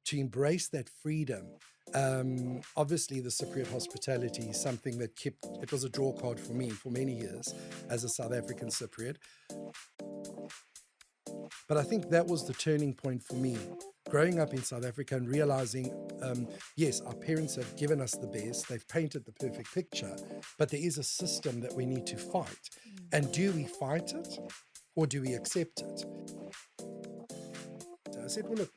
to embrace that freedom. Obviously, the Cypriot hospitality is something that it was a draw card for me for many years as a South African Cypriot. But I think that was the turning point for me, growing up in South Africa and realizing, yes, our parents have given us the best, they've painted the perfect picture, but there is a system that we need to fight. And do we fight it or do we accept it? So I said, well, look,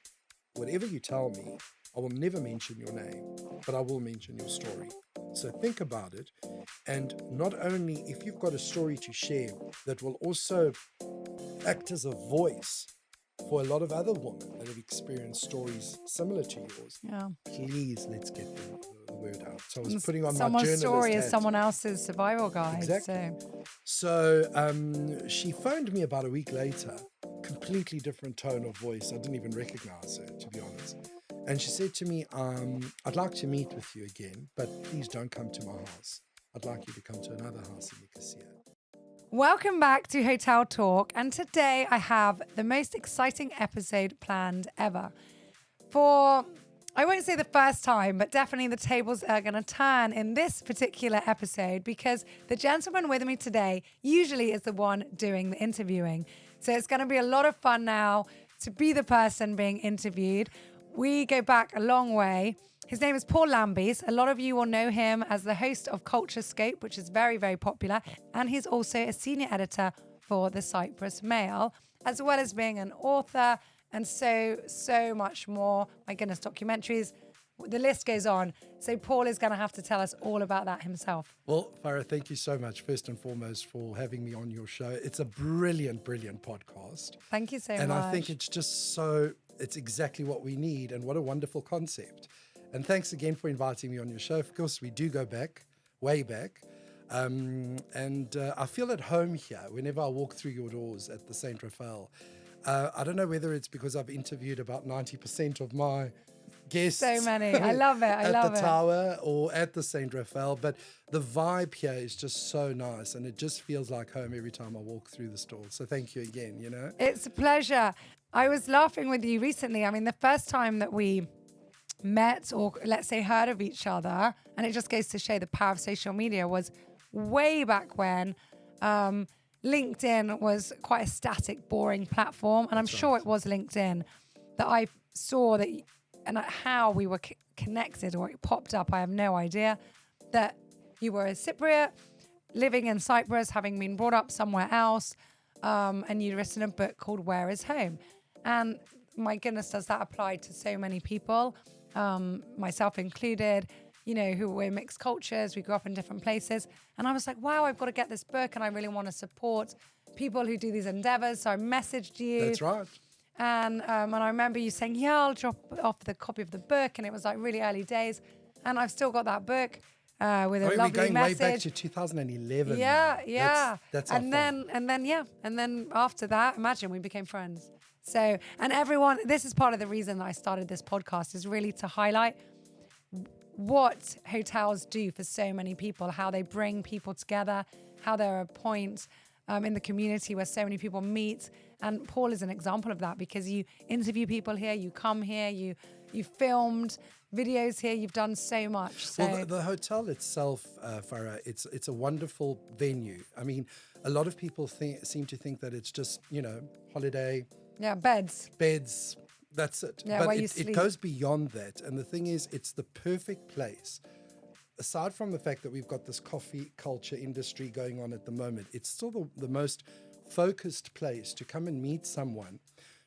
whatever you tell me, I will never mention your name, but I will mention your story. So think about it. And not only if you've got a story to share that will also act as a voice for a lot of other women that have experienced stories similar to yours, please let's get the word out. So I was putting on my journalist story hat. is someone else's survival guide. Exactly. So she phoned me about a week later, completely different tone of voice. I didn't even recognize her, to be honest. And she said to me, I'd like to meet with you again, but please don't come to my house. I'd like you to come to another house in Nicosia. Welcome back to Hotel Talk, and today I have the most exciting episode planned ever. For, I won't say the first time, but definitely the tables are going to turn in this particular episode because the gentleman with me today usually is the one doing the interviewing. So it's going to be a lot of fun now to be the person being interviewed. We go back a long way. His name is Paul Lambis. A lot of you will know him as the host of Culture Scope, which is very, very popular. And he's also a senior editor for the Cyprus Mail, as well as being an author and so much more. My goodness, documentaries. The list goes on. So Paul is going to have to tell us all about that himself. Well, Farah, thank you so much, first and foremost, for having me on your show. It's a brilliant, brilliant podcast. Thank you so much. And I think it's just it's exactly what we need, and what a wonderful concept. And thanks again for inviting me on your show. Of course, we do go back, way back. And I feel at home here whenever I walk through your doors at the St. Raphael. I don't know whether it's because I've interviewed about 90% of my guests. So many. I love it. At the Tower or at the St. Raphael. But the vibe here is just so nice, and it just feels like home every time I walk through the store. So thank you again, It's a pleasure. I was laughing with you recently. I mean, the first time that we met, or let's say heard of each other, and it just goes to show the power of social media, was way back when LinkedIn was quite a static, boring platform. And I'm sure it was LinkedIn that I saw that, and how we were connected, or it popped up, I have no idea, that you were a Cypriot living in Cyprus, having been brought up somewhere else, and you'd written a book called Where is Home? And my goodness, does that apply to so many people, myself included, who were mixed cultures. We grew up in different places. And I was like, wow, I've got to get this book, and I really want to support people who do these endeavors. So I messaged you. That's right. And I remember you saying, yeah, I'll drop off the copy of the book. And it was like really early days. And I've still got that book with a lovely we're going message. way back to 2011. Yeah. That's and then after that, imagine we became friends. So, and everyone, this is part of the reason that I started this podcast, is really to highlight what hotels do for so many people, how they bring people together, how they're a point in the community where so many people meet. And Paul is an example of that, because you interview people here, you come here, you filmed videos here, you've done so much. So. Well, the hotel itself, Farah, it's a wonderful venue. I mean, a lot of people seem to think that it's just, holiday. Yeah, beds. That's it. Yeah, but where you sleep. It goes beyond that. And the thing is, it's the perfect place. Aside from the fact that we've got this coffee culture industry going on at the moment, it's still the most focused place to come and meet someone,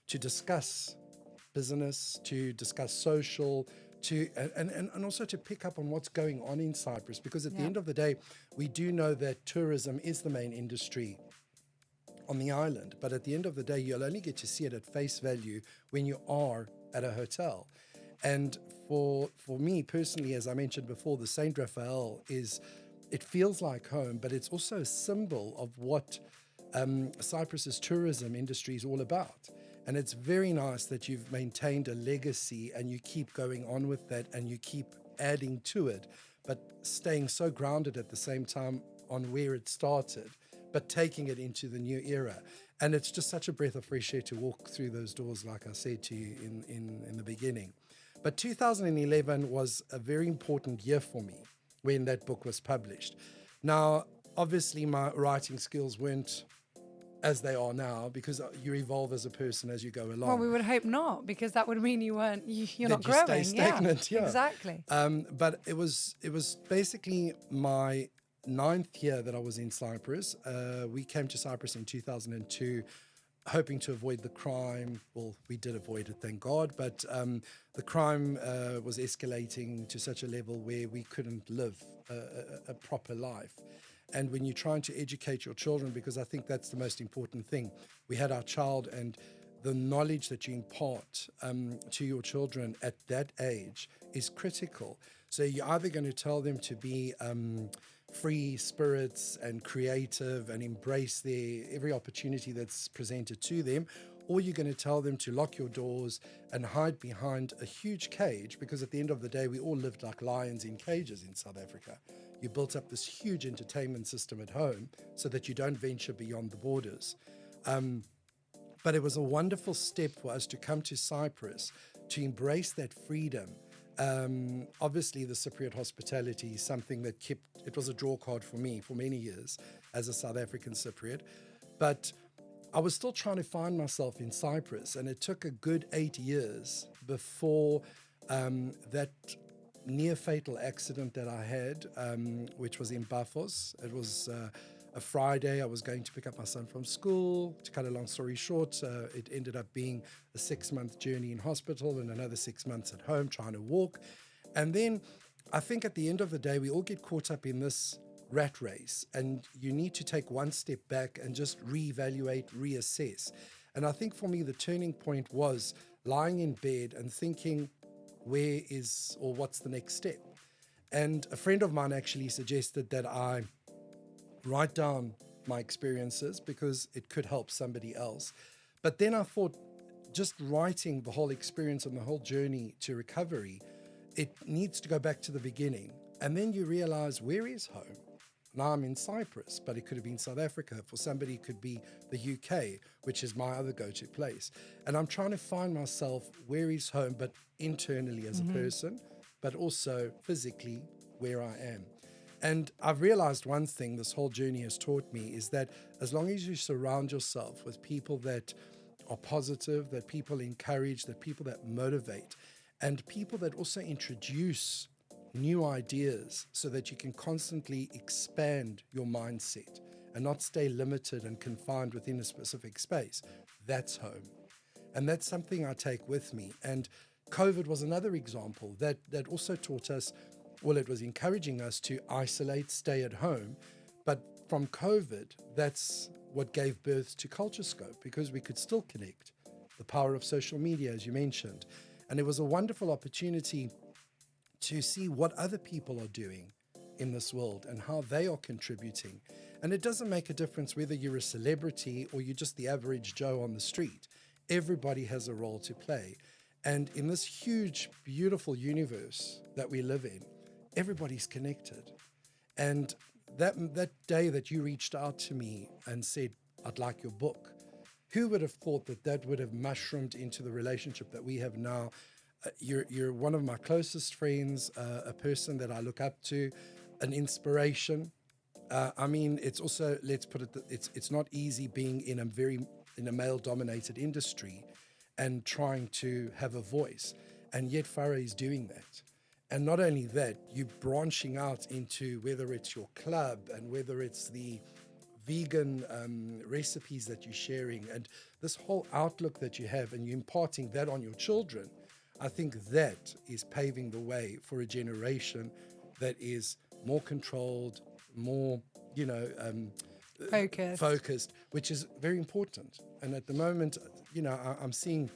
to discuss business, to discuss social, and also to pick up on what's going on in Cyprus. Because at the end of the day, we do know that tourism is the main industry on the island, but at the end of the day, you'll only get to see it at face value when you are at a hotel. And for me personally, as I mentioned before, the St. Raphael it feels like home, but it's also a symbol of what Cyprus's tourism industry is all about. And it's very nice that you've maintained a legacy and you keep going on with that and you keep adding to it, but staying so grounded at the same time on where it started, but taking it into the new era. And it's just such a breath of fresh air to walk through those doors, like I said to you in the beginning. But 2011 was a very important year for me when that book was published. Now, obviously, my writing skills weren't as they are now, because you evolve as a person as you go along. Well, we would hope not, because that would mean you're not That you growing. stay stagnant. Yeah. Exactly. But it was basically my 9th year that I was in Cyprus. We came to Cyprus in 2002, hoping to avoid the crime. Well, we did avoid it, thank God. But the crime was escalating to such a level where we couldn't live a proper life. And when you're trying to educate your children, because I think that's the most important thing, we had our child, and the knowledge that you impart to your children at that age is critical. So you're either going to tell them to be free spirits and creative and embrace every opportunity that's presented to them, or you're going to tell them to lock your doors and hide behind a huge cage, because at the end of the day, we all lived like lions in cages in South Africa. You built up this huge entertainment system at home so that you don't venture beyond the borders. But it was a wonderful step for us to come to Cyprus, to embrace that freedom. Obviously, the Cypriot hospitality is something that it was a draw card for me for many years as a South African Cypriot. But I was still trying to find myself in Cyprus, and it took a good 8 years before that near-fatal accident that I had, which was in Bafos. It was a Friday. I was going to pick up my son from school. To cut a long story short, it ended up being a 6-month journey in hospital and another 6 months at home trying to walk. And then I think at the end of the day, we all get caught up in this rat race, and you need to take one step back and just reevaluate, reassess. And I think for me, the turning point was lying in bed and thinking, what's the next step? And a friend of mine actually suggested that I write down my experiences because it could help somebody else. But then I thought, just writing the whole experience and the whole journey to recovery, it needs to go back to the beginning. And then you realize, where is home? Now I'm in Cyprus, but it could have been South Africa. For somebody, it could be the UK, which is my other go-to place. And I'm trying to find myself, where is home, but internally as a person, but also physically where I am. And I've realized one thing this whole journey has taught me is that as long as you surround yourself with people that are positive, that people encourage, that people that motivate, and people that also introduce new ideas so that you can constantly expand your mindset and not stay limited and confined within a specific space, that's home. And that's something I take with me. And COVID was another example that also taught us, well, it was encouraging us to isolate, stay at home. But from COVID, that's what gave birth to Culture Scope, because we could still connect. The power of social media, as you mentioned. And it was a wonderful opportunity to see what other people are doing in this world and how they are contributing. And it doesn't make a difference whether you're a celebrity or you're just the average Joe on the street. Everybody has a role to play. And in this huge, beautiful universe that we live in, everybody's connected. And that day that you reached out to me and said, I'd like your book, who would have thought that would have mushroomed into the relationship that we have now? You're one of my closest friends, a person that I look up to, an inspiration. I mean, it's also, let's put it, it's not easy being in a male-dominated industry and trying to have a voice. And yet Farah is doing that. And not only that, you're branching out into whether it's your club and whether it's the vegan recipes that you're sharing and this whole outlook that you have, and you're imparting that on your children. I think that is paving the way for a generation that is more controlled, more, focused, which is very important. And at the moment, I'm seeing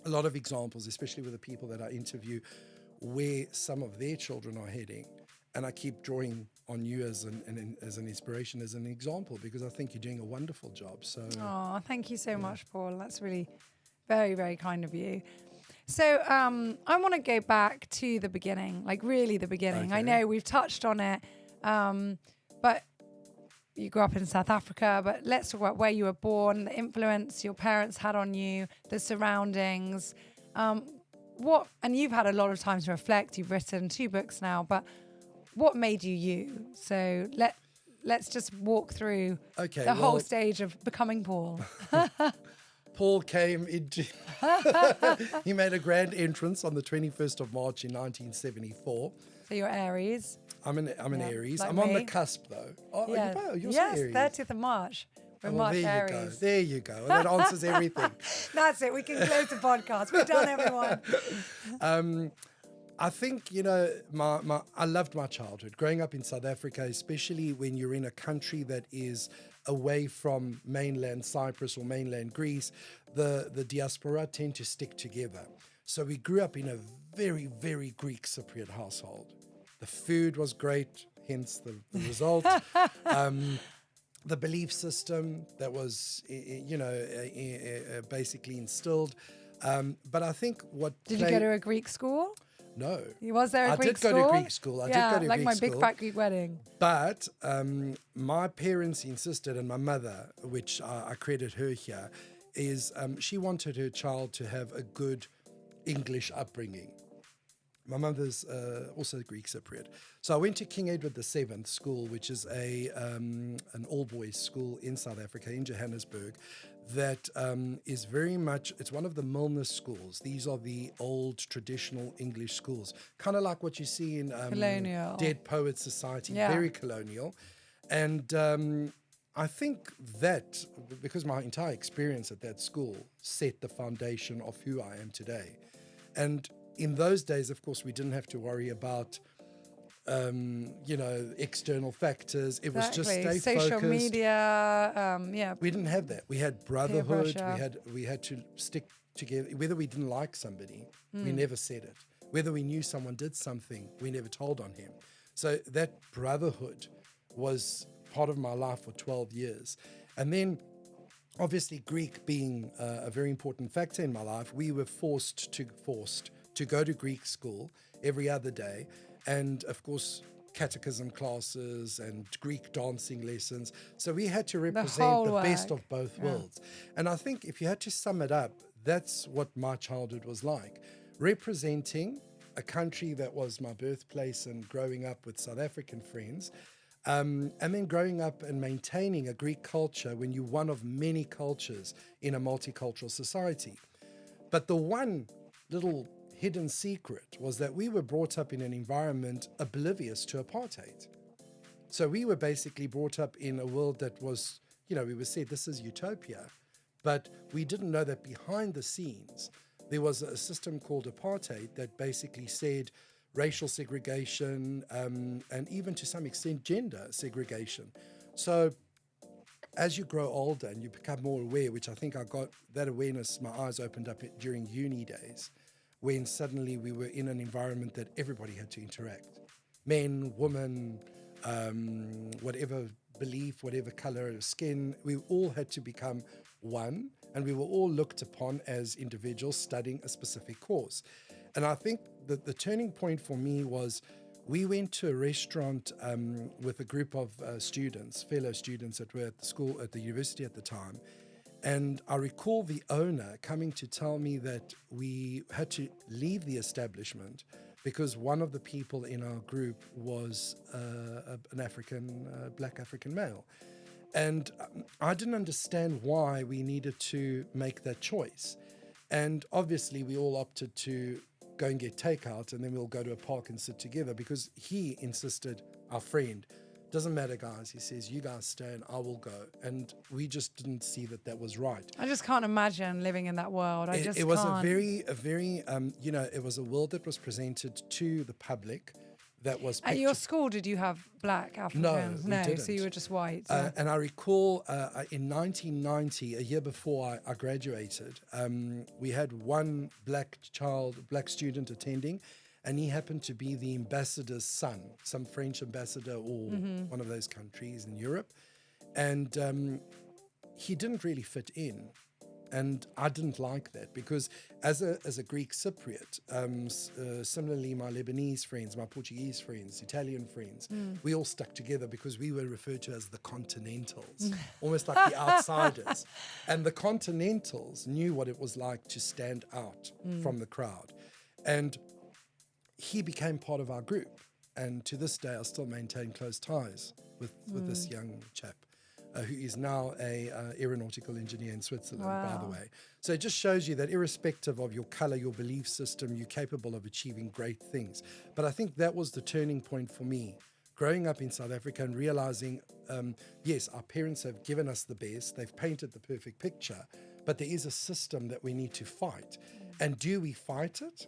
a lot of examples, especially with the people that I interview, where some of their children are heading. And I keep drawing on you as an inspiration, as an example, because I think you're doing a wonderful job. So, thank you so much, Paul. That's really very, very kind of you. So I want to go back to the beginning, like really the beginning. Okay. I know we've touched on it, but you grew up in South Africa, but let's talk about where you were born, the influence your parents had on you, the surroundings. and you've had a lot of time to reflect, you've written 2 books now, but what made you you? So let's just walk through the whole stage of becoming Paul. Paul came into, he made a grand entrance on the 21st of March in 1974. So you're Aries. I'm an Aries. like I'm on the me. cusp though. Oh, Yeah. you're Yes, Aries. 30th of March. We're Well, March there you Aries. go. There you go. That answers everything. That's it. We can close the podcast. We're done, everyone. I think, I loved my childhood. Growing up in South Africa, especially when you're in a country that is away from mainland Cyprus or mainland Greece, the diaspora tend to stick together. So we grew up in a very, very Greek Cypriot household. The food was great, hence the result. The belief system that was, basically instilled. But I think Did you go to a Greek school? No. Was there a Greek school? I did go to Greek school. I did go to like Greek my school. big fat Greek wedding. But my parents insisted, and my mother, which I credit her here, is she wanted her child to have a good English upbringing. My mother's also Greek Cypriot. So I went to King Edward VII School, which is an all-boys school in South Africa, in Johannesburg, that is very much, it's one of the Milner schools. These are the old traditional English schools, kind of like what you see in Colonial. Dead Poets Society, Yeah. very colonial. And I think that, because my entire experience at that school set the foundation of who I am today. And in those days, of course, we didn't have to worry about, external factors. It was just stay social focused. media. We didn't have that. We had brotherhood. pressure. We had to stick together. Whether we didn't like somebody, we never said it. Whether we knew someone did something, we never told on him. So that brotherhood was part of my life for 12 years. And then, obviously, Greek being a very important factor in my life, we were forced to go to Greek school every other day. And of course, catechism classes and Greek dancing lessons. So we had to represent the best of both worlds. And I think if you had to sum it up, that's what my childhood was like. Representing a country that was my birthplace and growing up with South African friends. And then growing up and maintaining a Greek culture when you're one of many cultures in a multicultural society. But the one little hidden secret was that we were brought up in an environment oblivious to apartheid. So we were basically brought up in a world that was, we were said this is utopia, but we didn't know that behind the scenes there was a system called apartheid that basically said racial segregation and even to some extent gender segregation. So as you grow older and you become more aware, which I think I got that awareness, my eyes opened up during uni days, when suddenly we were in an environment that everybody had to interact. Men, women, whatever belief, whatever color of skin, we all had to become one, and we were all looked upon as individuals studying a specific course. And I think that the turning point for me was we went to a restaurant with a group of students, fellow students that were at the school, at the university at the time. And I recall the owner coming to tell me that we had to leave the establishment because one of the people in our group was an black African male. And I didn't understand why we needed to make that choice. And obviously we all opted to go and get takeout and then we'll go to a park and sit together because he insisted, our friend, doesn't matter, guys. He says, you guys stay and I will go. And we just didn't see that was right. I just can't imagine living in that world. It was a very, it was a world that was presented to the public that was At your school, did you have black Africans? No, we didn't. So you were just white. And I recall in 1990, a year before I graduated, we had one black student attending, and he happened to be the ambassador's son, some French ambassador or one of those countries in Europe. And he didn't really fit in. And I didn't like that because as a Greek Cypriot, similarly my Lebanese friends, my Portuguese friends, Italian friends, we all stuck together because we were referred to as the Continentals, almost like the outsiders. And the Continentals knew what it was like to stand out from the crowd. And he became part of our group. And to this day, I still maintain close ties with this young chap, who is now a aeronautical engineer in Switzerland, by the way. So it just shows you that irrespective of your color, your belief system, you're capable of achieving great things. But I think that was the turning point for me, growing up in South Africa and realizing, yes, our parents have given us the best, they've painted the perfect picture, but there is a system that we need to fight. And do we fight it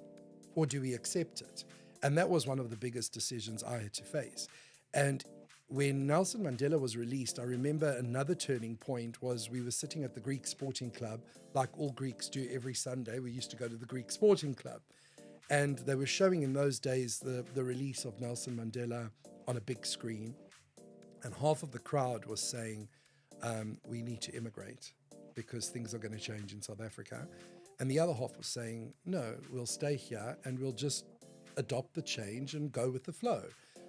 or do we accept it? And that was one of the biggest decisions I had to face. And when Nelson Mandela was released, I remember another turning point was we were sitting at the Greek Sporting Club, like all Greeks do every Sunday. We used to go to the Greek Sporting Club. And they were showing in those days the release of Nelson Mandela on a big screen. And half of the crowd was saying, we need to immigrate because things are going to change in South Africa. And the other half was saying, no, we'll stay here and we'll just adopt the change and go with the flow.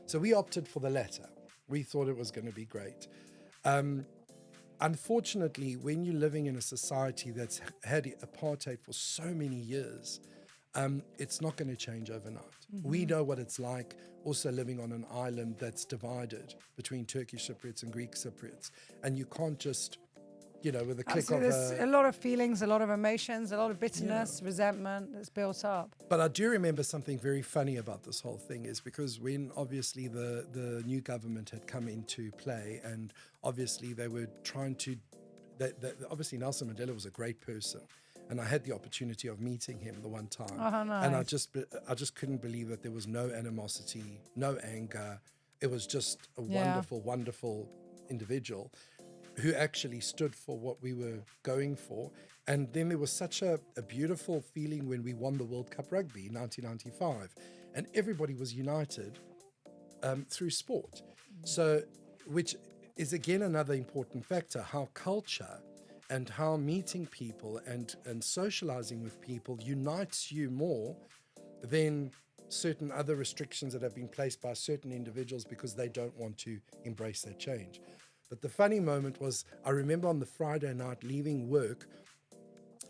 So we opted for the latter. We thought it was going to be great. Unfortunately, when you're living in a society that's had apartheid for so many years, it's not going to change overnight. Mm-hmm. We know what it's like also living on an island that's divided between Turkish Cypriots and Greek Cypriots. And you can't just, with a click of there's a lot of feelings, a lot of emotions, a lot of bitterness, resentment that's built up. But I do remember something very funny about this whole thing is because when obviously the new government had come into play and obviously they were trying to, obviously Nelson Mandela was a great person. And I had the opportunity of meeting him the one time. Oh, nice. And I just couldn't believe that there was no animosity, no anger. It was just a wonderful, wonderful individual who actually stood for what we were going for. And then there was such a beautiful feeling when we won the World Cup Rugby in 1995. And everybody was united through sport. So, which is again another important factor, how culture and how meeting people and socializing with people unites you more than certain other restrictions that have been placed by certain individuals because they don't want to embrace that change. But the funny moment was, I remember on the Friday night leaving work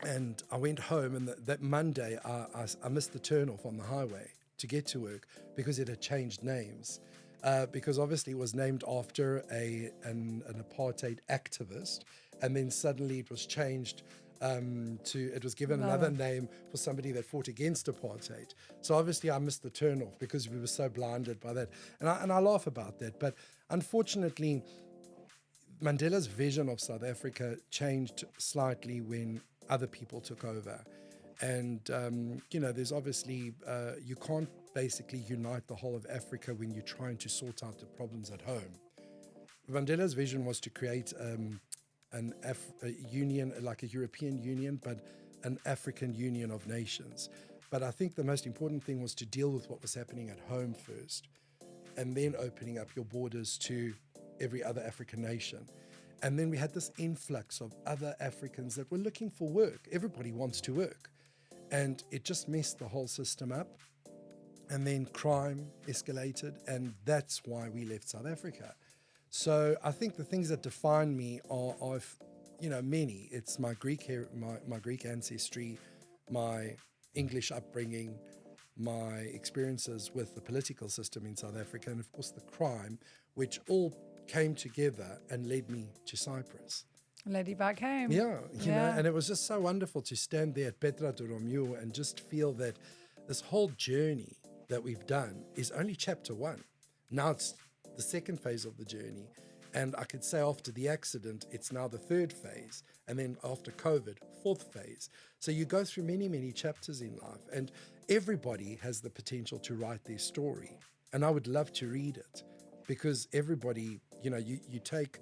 and I went home and that Monday I missed the turnoff on the highway to get to work because it had changed names. Because obviously it was named after an apartheid activist, and then suddenly it was changed it was given another name for somebody that fought against apartheid. So obviously I missed the turnoff because we were so blinded by that. And I laugh about that. But unfortunately, Mandela's vision of South Africa changed slightly when other people took over. And, there's obviously, you can't basically unite the whole of Africa when you're trying to sort out the problems at home. Mandela's vision was to create a union, like a European Union, but an African Union of nations. But I think the most important thing was to deal with what was happening at home first, and then opening up your borders to every other African nation. And then we had this influx of other Africans that were looking for work. Everybody wants to work. And it just messed the whole system up. And then crime escalated, and that's why we left South Africa. So I think the things that define me are many. It's my Greek my Greek ancestry, my English upbringing, my experiences with the political system in South Africa, and of course the crime, which all came together and led me to Cyprus. Led you back home. Yeah, you know, and it was just so wonderful to stand there at Petra de Romeu and just feel that this whole journey that we've done is only chapter 1. Now it's the second phase of the journey. And I could say after the accident, it's now the 3rd phase. And then after COVID, 4th phase. So you go through many, many chapters in life. And everybody has the potential to write their story. And I would love to read it because everybody, you take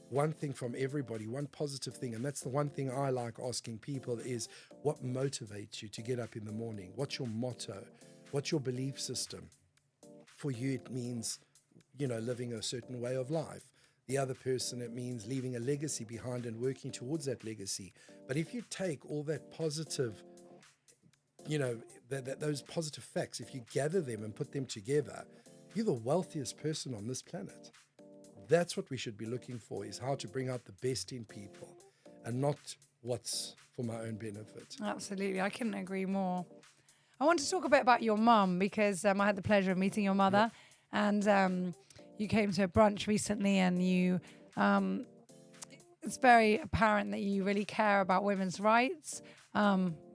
one thing from everybody, one positive thing. And that's the one thing I like asking people is what motivates you to get up in the morning? What's your motto? What's your belief system? For you, it means, living a certain way of life. The other person, it means leaving a legacy behind and working towards that legacy. But if you take all that positive, those positive facts, if you gather them and put them together, you're the wealthiest person on this planet. That's what we should be looking for, is how to bring out the best in people and not what's for my own benefit. Absolutely. I couldn't agree more. I want to talk a bit about your mum because I had the pleasure of meeting your mother, and you came to a brunch recently, and it's very apparent that you really care about women's rights,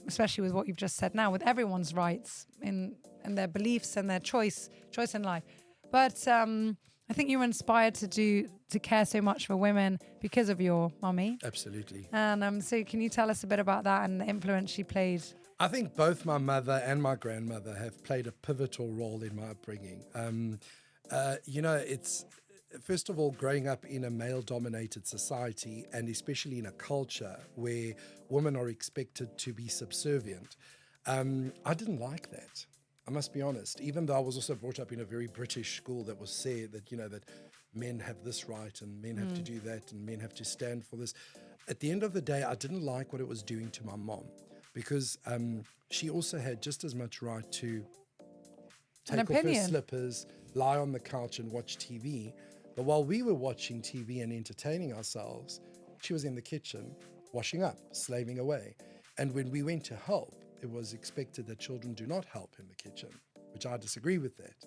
especially with what you've just said now, with everyone's rights in their beliefs and their choice in life. But I think you were inspired to care so much for women because of your mummy. Absolutely. And so can you tell us a bit about that and the influence she played? I think both my mother and my grandmother have played a pivotal role in my upbringing. It's first of all, growing up in a male-dominated society, and especially in a culture where women are expected to be subservient. I didn't like that. I must be honest, even though I was also brought up in a very British school that was said that, that men have this right and men have to do that and men have to stand for this. At the end of the day, I didn't like what it was doing to my mom, because she also had just as much right to take off her slippers, lie on the couch and watch TV. But while we were watching TV and entertaining ourselves, she was in the kitchen washing up, slaving away. And when we went to help, it was expected that children do not help in the kitchen, which I disagree with that.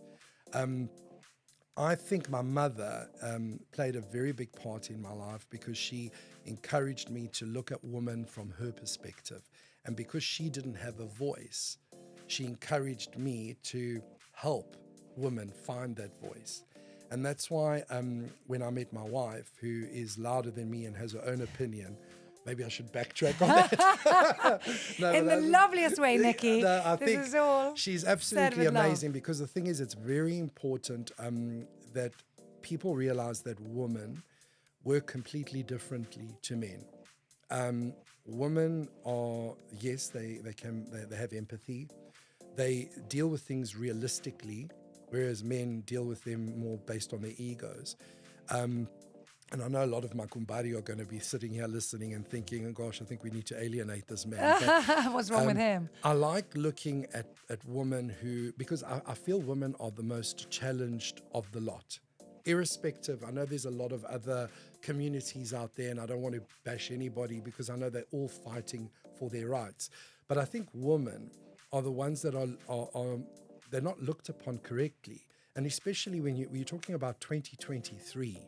I think my mother played a very big part in my life because she encouraged me to look at women from her perspective. And because she didn't have a voice, she encouraged me to help women find that voice. And that's why when I met my wife, who is louder than me and has her own opinion, maybe I should backtrack on that. In the loveliest way, Nikki. I think is all she's absolutely amazing, because the thing is, it's very important that people realize that women work completely differently to men. Women are, yes, they have empathy. They deal with things realistically, whereas men deal with them more based on their egos. And I know a lot of my kumbari are going to be sitting here listening and thinking, oh gosh, I think we need to alienate this man. But, what's wrong with him? I like looking at women because I feel women are the most challenged of the lot. Irrespective, I know there's a lot of other communities out there, and I don't want to bash anybody because I know they're all fighting for their rights. But I think women are the ones that are they're not looked upon correctly. And especially when you're talking about 2023,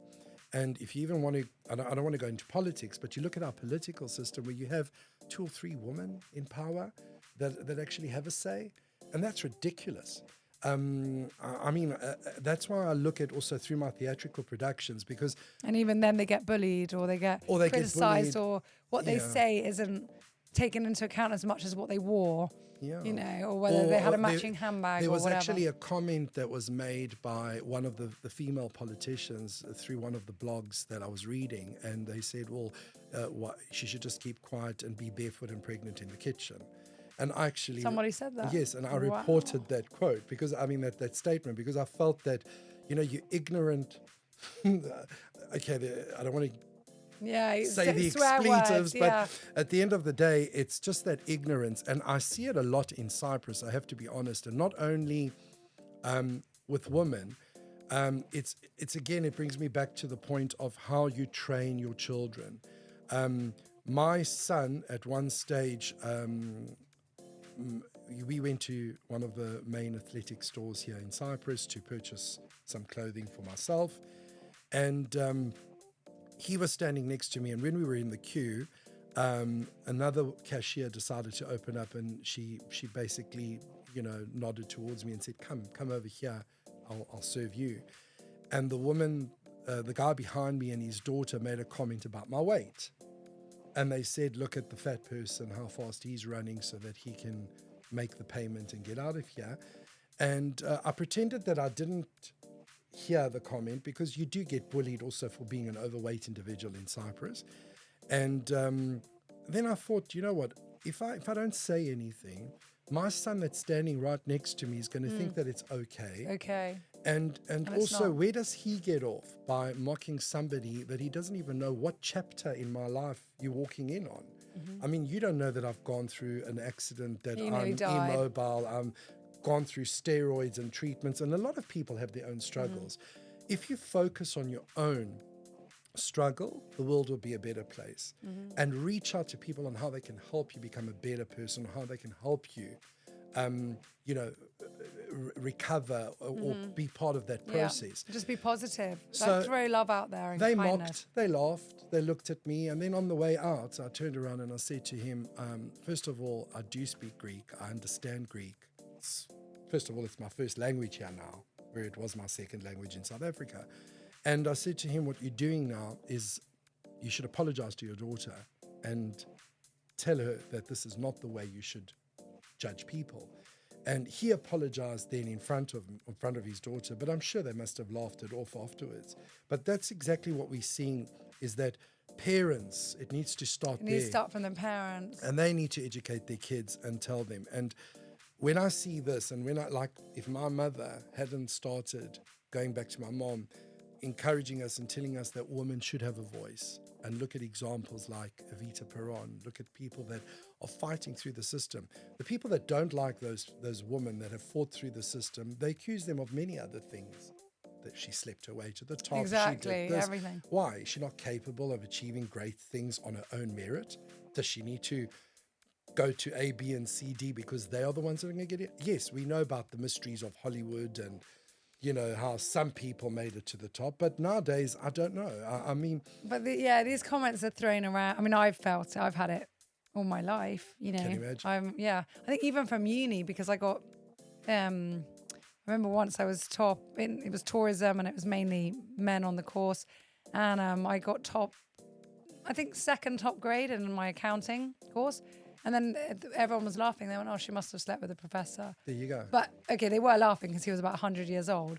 and if you even want to, I don't want to go into politics, but you look at our political system where you have 2 or 3 women in power that actually have a say, and that's ridiculous. That's why I look at also through my theatrical productions, because... And even then they get bullied or they get criticised, or what they say isn't taken into account as much as what they wore. Yeah. Or whether they had a matching handbag or whatever. There was actually a comment that was made by one of the female politicians through one of the blogs that I was reading, and they said, she should just keep quiet and be barefoot and pregnant in the kitchen. And I actually... Somebody said that? Yes, and I reported that quote, because, that statement, because I felt that, you're ignorant... okay, I don't want to... say the expletives, but at the end of the day, it's just that ignorance. And I see it a lot in Cyprus, I have to be honest, and not only with women. It's again, it brings me back to the point of how you train your children. My son, at one stage, we went to one of the main athletic stores here in Cyprus to purchase some clothing for myself, and he was standing next to me, and when we were in the queue, another cashier decided to open up, and she basically, nodded towards me and said, come over here, I'll serve you. And the woman, the guy behind me and his daughter made a comment about my weight. And they said, look at the fat person, how fast he's running so that he can make the payment and get out of here. And I pretended that I didn't hear the comment, because you do get bullied also for being an overweight individual in Cyprus. And then I thought, you know what, if I don't say anything, my son that's standing right next to me is going to think that it's okay. And also, where does he get off by mocking somebody that he doesn't even know what chapter in my life you're walking in on? I mean, you don't know that I've gone through an accident, that I'm immobile, I'm gone through steroids and treatments, and a lot of people have their own struggles. If you focus on your own struggle, the world will be a better place. And reach out to people on how they can help you become a better person, how they can help you you know, recover or be part of that process. Just be positive. So Like, throw love out there and they kindness. mocked, they laughed, they looked at me, and then on the way out, I turned around and I said to him, first of all, I do speak Greek. I understand Greek. First of all, it's my first language here now, where it was my second language in South Africa. And I said to him, what you're doing now is you should apologize to your daughter and tell her that this is not the way you should judge people. And he apologized then in front of his daughter, but I'm sure they must have laughed it off afterwards. But that's exactly what we're seeing, is that parents, it needs to start there. It needs to start from the parents. And they need to educate their kids and tell them. And when I see this, and if my mother hadn't started going back to my mom, encouraging us and telling us that women should have a voice, and look at examples like Evita Peron, look at people that are fighting through the system. The people that don't like those women that have fought through the system, they accuse them of many other things. That she slept her way to the top. Exactly, she did this. everything. Why? Is she not capable of achieving great things on her own merit? Does she need to go to A, B, and C, D because they are the ones that are going to get it? Yes, we know about the mysteries of Hollywood and, you know, how some people made it to the top. But nowadays, I don't know. I mean... But these comments are thrown around. I mean, I've felt it. I've had it all my life, you know. Can you imagine? I think even from uni, because I got... I remember once I was it was tourism and it was mainly men on the course. And I got second top grade in my accounting course. And then everyone was laughing. They went, oh, she must have slept with the professor. There you go. But, okay, they were laughing because he was about 100 years old.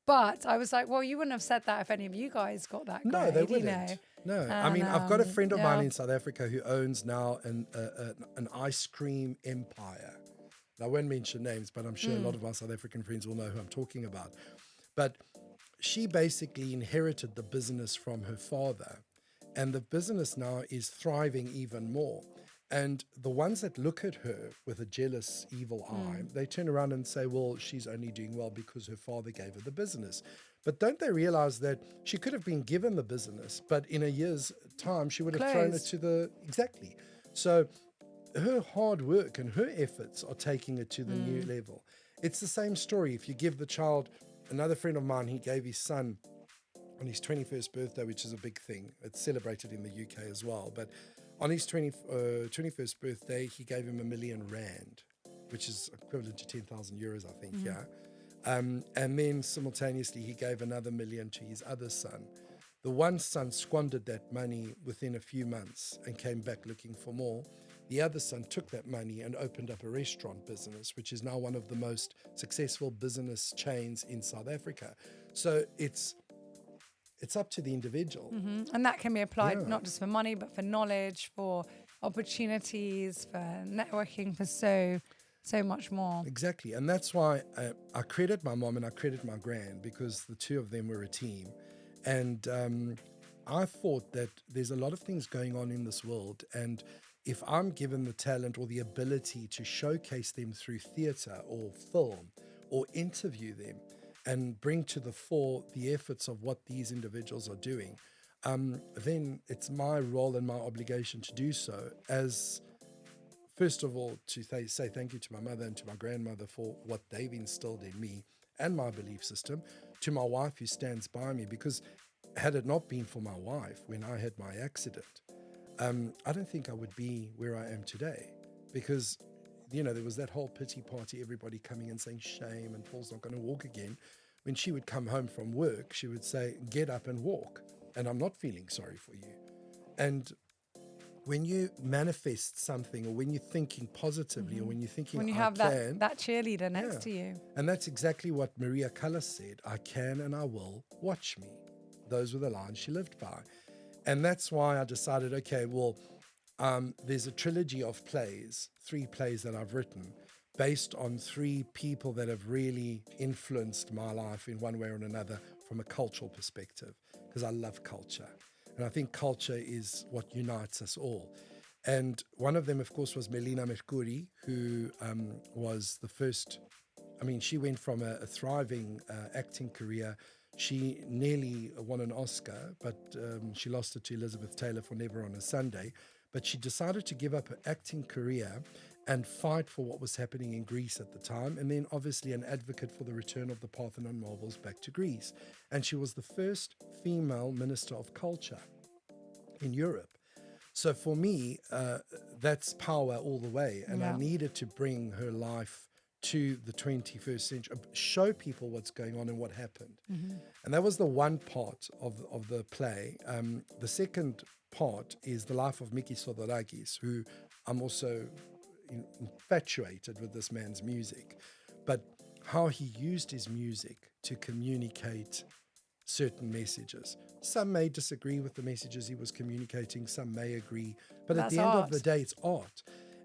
But I was like, well, you wouldn't have said that if any of you guys got that grade. No, they wouldn't. You know? No. And, I mean, I've got a friend of mine in South Africa who owns now an ice cream empire. I won't mention names, but I'm sure a lot of my South African friends will know who I'm talking about. But she basically inherited the business from her father. And the business now is thriving even more. And the ones that look at her with a jealous, evil eye, they turn around and say, well, she's only doing well because her father gave her the business. But don't they realize that she could have been given the business, but in a year's time, she would have thrown it to the... Exactly. So her hard work and her efforts are taking it to the new level. It's the same story. If you give the child... Another friend of mine, he gave his son on his 21st birthday, which is a big thing. It's celebrated in the UK as well. But on his 21st birthday, he gave him R1 million, which is equivalent to 10,000 euros, I think, and then simultaneously, he gave another $1 million to his other son. The one son squandered that money within a few months and came back looking for more. The other son took that money and opened up a restaurant business, which is now one of the most successful business chains in South Africa. So it's up to the individual. And that can be applied not just for money, but for knowledge, for opportunities, for networking, for so much more. Exactly. And that's why I credit my mom and I credit my gran, because the two of them were a team. And I thought that there's a lot of things going on in this world. And if I'm given the talent or the ability to showcase them through theatre or film or interview them and bring to the fore the efforts of what these individuals are doing, then it's my role and my obligation to do so, as first of all, to say thank you to my mother and to my grandmother for what they've instilled in me and my belief system, to my wife who stands by me, because had it not been for my wife when I had my accident, I don't think I would be where I am today, because, you know, there was that whole pity party, everybody coming and saying shame and Paul's not going to walk again. When she would come home from work, she would say, get up and walk. And I'm not feeling sorry for you. And when you manifest something, or when you're thinking positively, or when you're thinking, when you I have can, that cheerleader next to you. And that's exactly what Maria Callas said. I can and I will, watch me. Those were the lines she lived by. And that's why I decided, okay, well, there's a trilogy of plays, 3 plays that I've written, based on 3 people that have really influenced my life in one way or another from a cultural perspective, because I love culture. And I think culture is what unites us all. And one of them, of course, was Melina Mercuri, who was the first. I mean, she went from a thriving acting career. She nearly won an Oscar, but she lost it to Elizabeth Taylor for Never on a Sunday. But she decided to give up her acting career and fight for what was happening in Greece at the time, and then obviously an advocate for the return of the Parthenon marbles back to Greece. And she was the first female minister of culture in Europe. So for me, that's power all the way. And I needed to bring her life to the 21st century, show people what's going on and what happened. And that was the one part of the play. The second part is the life of Mikis Theodorakis, who I'm also infatuated with this man's music, but how he used his music to communicate certain messages. Some may disagree with the messages he was communicating, some may agree, but at the end of the day, it's art.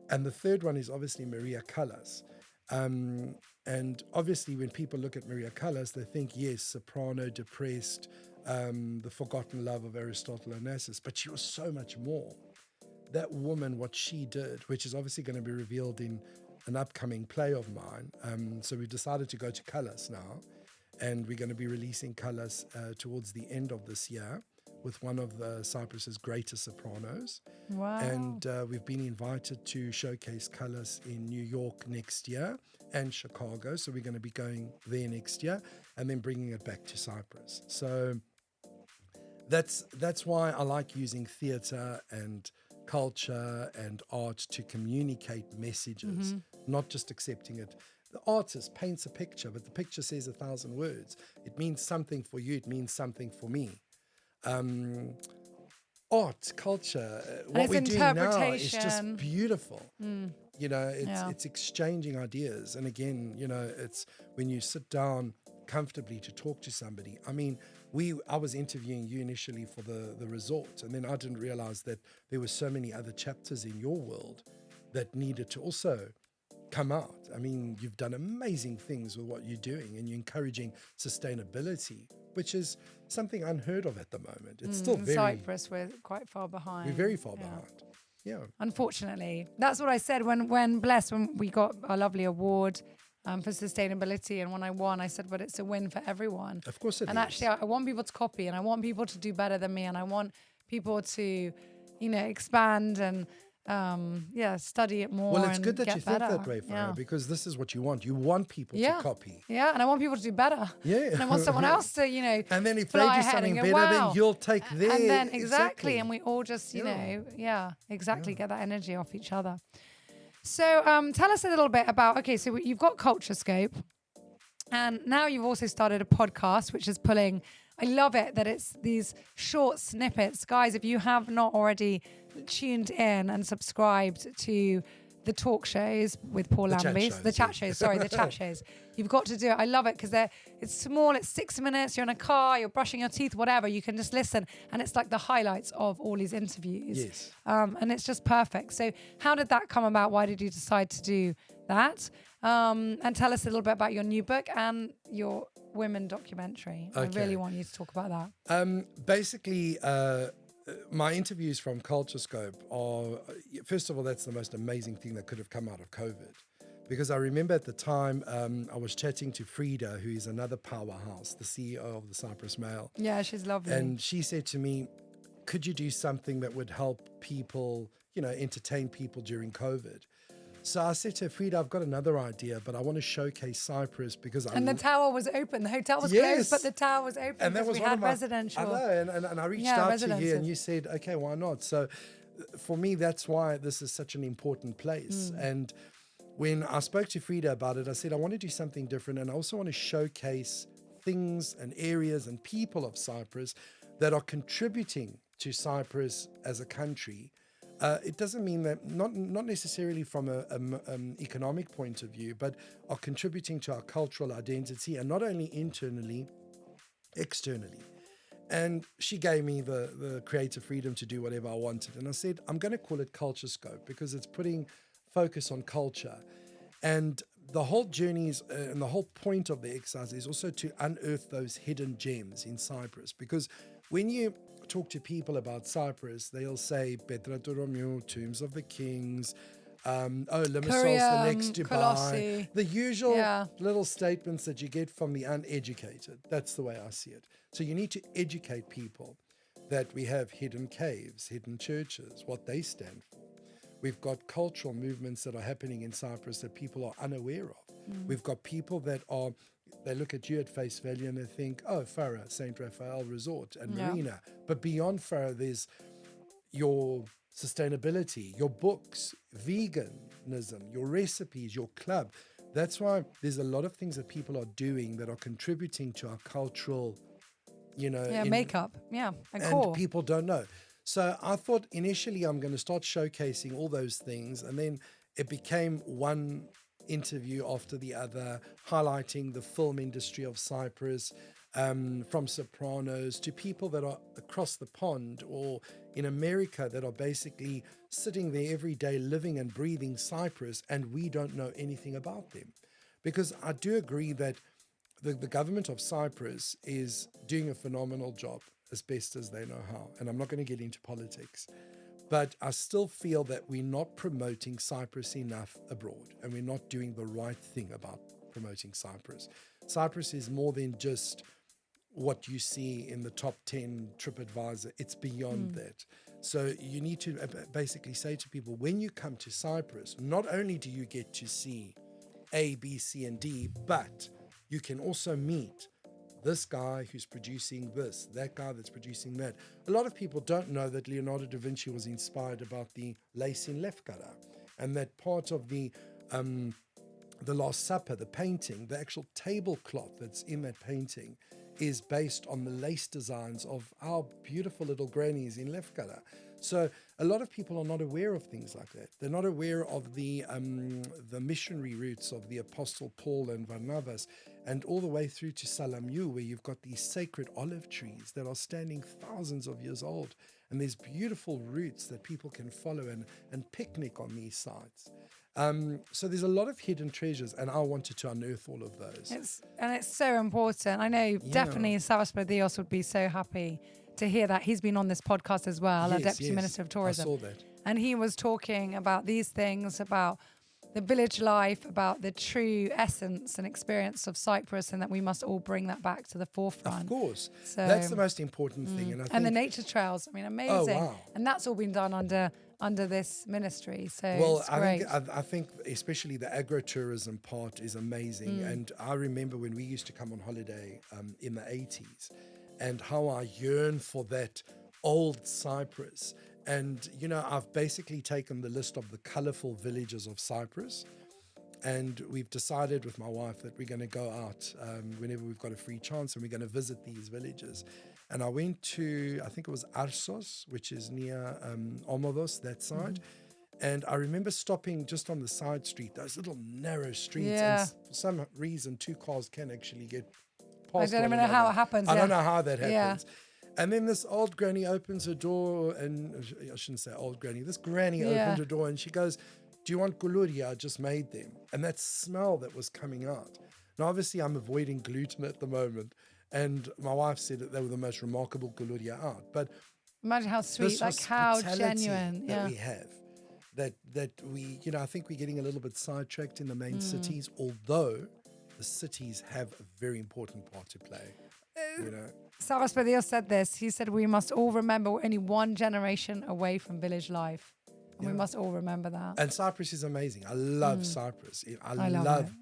And the third one is obviously Maria Callas. And obviously when people look at Maria Callas, they think, yes, soprano, depressed, the forgotten love of Aristotle Onassis, but she was so much more. That woman, what she did, which is obviously going to be revealed in an upcoming play of mine. So we've decided to go to Callas now, and we're going to be releasing Callas towards the end of this year with one of Cyprus's greatest sopranos. Wow. And we've been invited to showcase Callas in New York next year and Chicago. So we're going to be going there next year and then bringing it back to Cyprus. So that's why I like using theatre and culture and art to communicate messages, not just accepting it. The artist paints a picture, but the picture says 1,000 words. It means something for you. It means something for me. Art, culture, what we're doing now is just beautiful. You know, it's exchanging ideas. And again, you know, it's when you sit down comfortably to talk to somebody. I mean, I was interviewing you initially for the resort, and then I didn't realize that there were so many other chapters in your world that needed to also come out. I mean, you've done amazing things with what you're doing, and you're encouraging sustainability, which is something unheard of at the moment. It's still very... Cyprus, we're quite far behind. We're very far behind. Yeah. Unfortunately. That's what I said when we got our lovely award for sustainability, and when I won, I said, but it's a win for everyone. Of course it is. And actually, I want people to copy, and I want people to do better than me, and I want people to, you know, expand and study it more. Well, it's good that you think better. that way, Farah, because this is what you want. You want people to copy. Yeah, and I want people to do better. Yeah. And I want someone else to, you know, and then if they do something better, then you'll take theirs. And then exactly, and we all just, you know, get that energy off each other. So tell us a little bit about, so you've got Culture Scope, and now you've also started a podcast, which is pulling, I love it that it's these short snippets. Guys, if you have not already tuned in and subscribed to the talk shows with Paul Lambis, the chat shows, you've got to do it. I love it because it's small, it's 6 minutes, you're in a car, you're brushing your teeth, whatever, you can just listen, and it's like the highlights of all these interviews. Yes. And it's just perfect. So how did that come about? Why did you decide to do that? And tell us a little bit about your new book and your women documentary. I really want you to talk about that. Basically, my interviews from Culture Scope are, first of all, that's the most amazing thing that could have come out of COVID. Because I remember at the time, I was chatting to Frida, who is another powerhouse, the CEO of the Cyprus Mail. Yeah, she's lovely. And she said to me, could you do something that would help people, you know, entertain people during COVID? So I said to her, Frida, I've got another idea, but I want to showcase Cyprus because the tower was open. The hotel was closed, but the tower was open, and that was we had residential. I know, and I reached out to you, and you said, okay, why not? So for me, that's why this is such an important place. And when I spoke to Frida about it, I said, I want to do something different, and I also want to showcase things and areas and people of Cyprus that are contributing to Cyprus as a country. It doesn't mean that, not necessarily from an economic point of view, but are contributing to our cultural identity, and not only internally, externally. And she gave me the creative freedom to do whatever I wanted. And I said, I'm going to call it Culture Scope because it's putting focus on culture. And the whole journeys and the whole point of the exercise is also to unearth those hidden gems in Cyprus. Because when you talk to people about Cyprus, they'll say Petra Toromiou, Tombs of the Kings, Limassol, the next Dubai, Colossi. The usual little statements that you get from the uneducated. That's the way I see it. So you need to educate people that we have hidden caves, hidden churches, what they stand for. We've got cultural movements that are happening in Cyprus that people are unaware of. We've got people that are, they look at you at face value and they think, oh, Farah, St. Raphael Resort and Marina. But beyond Farah, there's your sustainability, your books, veganism, your recipes, your club. That's why there's a lot of things that people are doing that are contributing to our cultural, makeup. Yeah, and core. people don't know. So I thought initially I'm going to start showcasing all those things, and then it became one interview after the other, highlighting the film industry of Cyprus, from Sopranos to people that are across the pond or in America that are basically sitting there every day living and breathing Cyprus, and we don't know anything about them. Because I do agree that the government of Cyprus is doing a phenomenal job as best as they know how. And I'm not going to get into politics, but I still feel that we're not promoting Cyprus enough abroad, and we're not doing the right thing about promoting Cyprus. Cyprus is more than just what you see in the top 10 TripAdvisor. It's beyond that. So you need to basically say to people, when you come to Cyprus, not only do you get to see A, B, C, and D, but you can also meet this guy who's producing this, that guy that's producing that. A lot of people don't know that Leonardo da Vinci was inspired about the lace in Lefkada, and that part of the Last Supper, the painting, the actual tablecloth that's in that painting is based on the lace designs of our beautiful little grannies in Lefkada. So a lot of people are not aware of things like that. They're not aware of the missionary routes of the Apostle Paul and Barnabas, and all the way through to Salamu, where you've got these sacred olive trees that are standing thousands of years old. And there's beautiful routes that people can follow and picnic on these sites. So there's a lot of hidden treasures, and I wanted to unearth all of those. It's so important. I know definitely Cyprus Dios would be so happy to hear that. He's been on this podcast as well, our Deputy Minister of Tourism. I saw that. And he was talking about these things, about the village life, about the true essence and experience of Cyprus, and that we must all bring that back to the forefront. Of course. So, that's the most important thing. And the nature trails, I mean, amazing. Oh, wow. And that's all been done under this ministry. So well, it's great. I think especially the agro-tourism part is amazing. And I remember when we used to come on holiday in the 80s, and how I yearn for that old Cyprus. And, I've basically taken the list of the colorful villages of Cyprus, and we've decided with my wife that we're going to go out whenever we've got a free chance, and we're going to visit these villages. And I went to, I think it was Arsos, which is near Omodos, that side. And I remember stopping just on the side street, those little narrow streets. Yeah. And for some reason, two cars can actually get past. I don't even know how it happens. I don't know how that happens. Yeah. And then this old granny opens her door, and I shouldn't say old granny, this granny opened her door, and she goes, do you want guluria? I just made them. And that smell that was coming out. Now, obviously, I'm avoiding gluten at the moment. And my wife said that they were the most remarkable guluria out. But imagine how sweet, like how genuine that we have. That we, I think we're getting a little bit sidetracked in the main cities, although the cities have a very important part to play. Cyprus Dios said this. He said, we must all remember we're only one generation away from village life. And we must all remember that. And Cyprus is amazing. I love Cyprus. I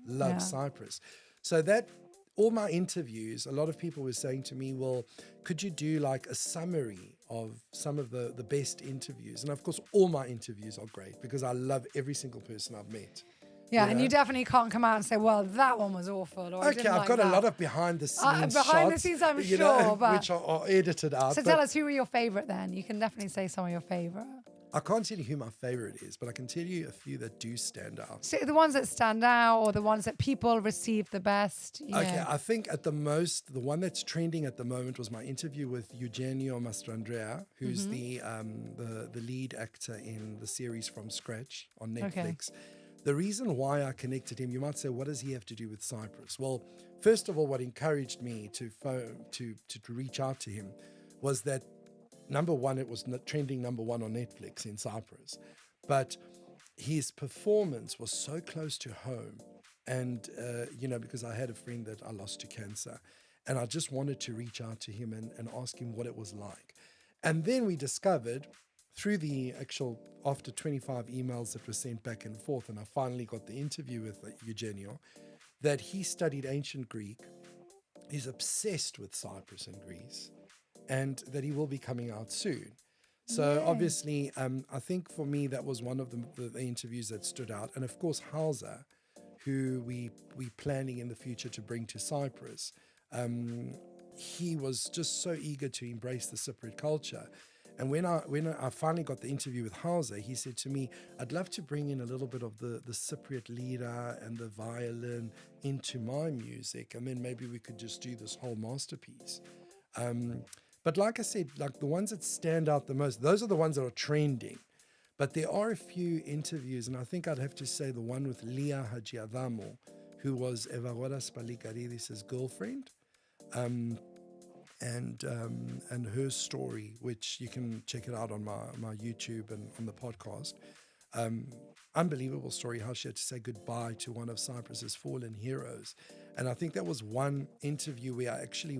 love Cyprus. So that, all my interviews, a lot of people were saying to me, well, could you do like a summary of some of the best interviews? And of course, all my interviews are great because I love every single person I've met. Yeah, and you definitely can't come out and say, well, that one was awful. Or okay, I've got a lot of behind the scenes behind the scenes, I'm sure. But which are edited out. So tell us, who were your favourite then? You can definitely say some of your favourite. I can't tell you who my favourite is, but I can tell you a few that do stand out. So the ones that stand out, or the ones that people receive the best? Okay, I think at the most, the one that's trending at the moment was my interview with Eugenio Mastrandrea, who's the lead actor in the series From Scratch on Netflix. Okay. The reason why I connected him, you might say, what does he have to do with Cyprus? Well, first of all, what encouraged me to reach out to him was that, number one, it was trending number one on Netflix in Cyprus. But his performance was so close to home. And, because I had a friend that I lost to cancer. And I just wanted to reach out to him and ask him what it was like. And then we discovered through the actual, after 25 emails that were sent back and forth, and I finally got the interview with Eugenio, that he studied ancient Greek, he's obsessed with Cyprus and Greece, and that he will be coming out soon. So obviously, I think for me, that was one of the interviews that stood out. And of course, Hauser, who we planning in the future to bring to Cyprus, he was just so eager to embrace the Cypriot culture. And when I finally got the interview with Hauser, he said to me, I'd love to bring in a little bit of the Cypriot lira and the violin into my music, and then maybe we could just do this whole masterpiece. But like I said, like the ones that stand out the most, those are the ones that are trending. But there are a few interviews, and I think I'd have to say the one with Leah Hadjiadamo, who was Evagoras Palikaridis' girlfriend, and her story, which you can check it out on my YouTube and on the podcast. Unbelievable story, how she had to say goodbye to one of Cyprus's fallen heroes. And I think that was one interview where I actually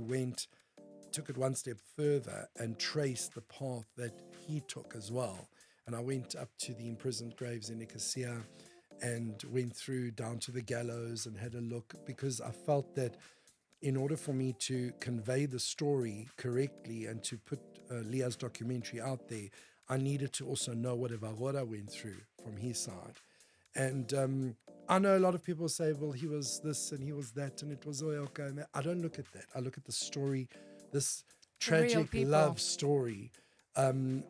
took it one step further and traced the path that he took as well. And I went up to the imprisoned graves in Nicosia and went through down to the gallows and had a look, because I felt that in order for me to convey the story correctly and to put Leah's documentary out there, I needed to also know what Evagora went through from his side. And I know a lot of people say, well, he was this and he was that and it was okay. I don't look at that. I look at the story, this tragic love story. And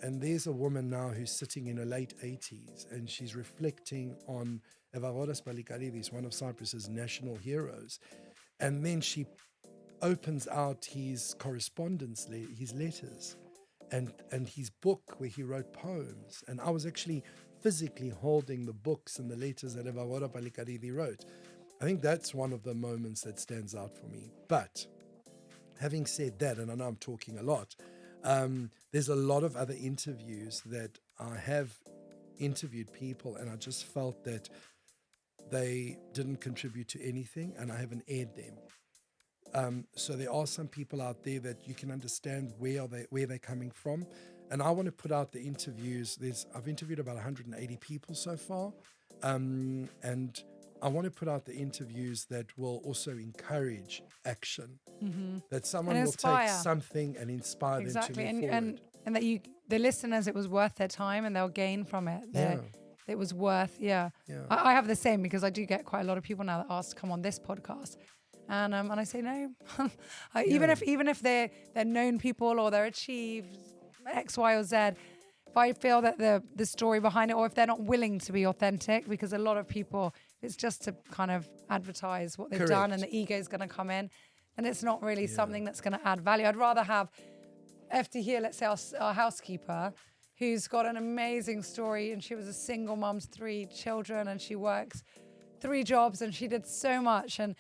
there's a woman now who's sitting in her late 80s and she's reflecting on Evagoras Palikaridis, one of Cyprus's national heroes. And then she opens out his correspondence, his letters, and his book where he wrote poems. And I was actually physically holding the books and the letters that Evagoras Palikaridis wrote. I think that's one of the moments that stands out for me. But having said that, and I know I'm talking a lot, there's a lot of other interviews that I have interviewed people, and I just felt that they didn't contribute to anything, and I haven't aired them. So there are some people out there that you can understand where they're coming from, and I want to put out the interviews. I've interviewed about 180 people so far, and I want to put out the interviews that will also encourage action, that someone will take something and inspire them to move forward. And that the listeners, it was worth their time and they'll gain from it. It was worth, I have the same, because I do get quite a lot of people now that ask to come on this podcast. And I say no. Even if they're known people or they're achieved X, Y, or Z, if I feel that the story behind it, or if they're not willing to be authentic, because a lot of people, it's just to kind of advertise what they've done and the ego is going to come in, and it's not really something that's going to add value. I'd rather have FD here, let's say our housekeeper, who's got an amazing story, and she was a single mom to 3 children, and she works 3 jobs, and she did so much. And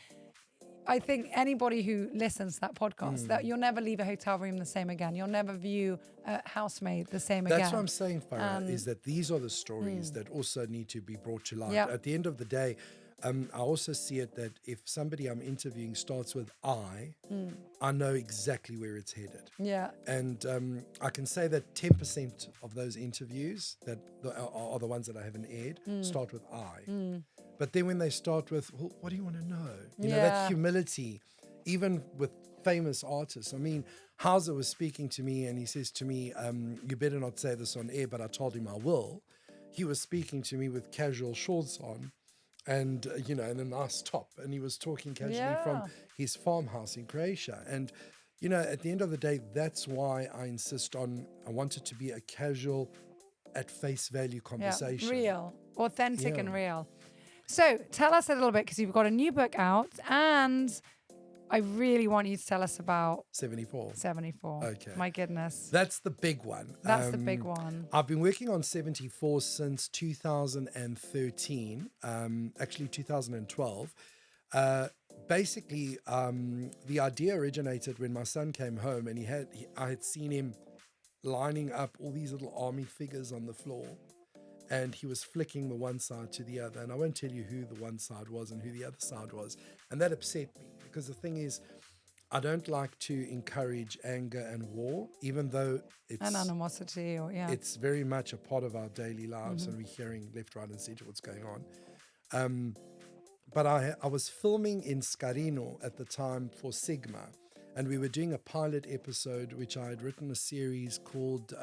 I think anybody who listens to that podcast, that you'll never leave a hotel room the same again. You'll never view a housemaid the same again. That's what I'm saying, Farah, is that these are the stories that also need to be brought to light. Yep. At the end of the day, I also see it that if somebody I'm interviewing starts with I know exactly where it's headed. Yeah. And I can say that 10% of those interviews that are the ones that I haven't aired start with I. But then when they start with, well, what do you want to know? You know, that humility, even with famous artists. I mean, Hauser was speaking to me and he says to me, you better not say this on air, but I told him I will. He was speaking to me with casual shorts on and, and a nice top. And he was talking casually from his farmhouse in Croatia. And, at the end of the day, that's why I insist on, I want it to be a casual, at face value conversation. Real, authentic and real. So tell us a little bit, because you've got a new book out, and I really want you to tell us about 74. 74. Okay. My goodness. That's the big one. That's the big one. I've been working on 74 since 2013, actually 2012. Basically, the idea originated when my son came home, and I had seen him lining up all these little army figures on the floor. And he was flicking the one side to the other. And I won't tell you who the one side was and who the other side was. And that upset me, because the thing is, I don't like to encourage anger and war, even though And animosity, or it's very much a part of our daily lives, and we're hearing left, right, and center what's going on. But I was filming in Scarino at the time for Sigma, and we were doing a pilot episode, which I had written a series called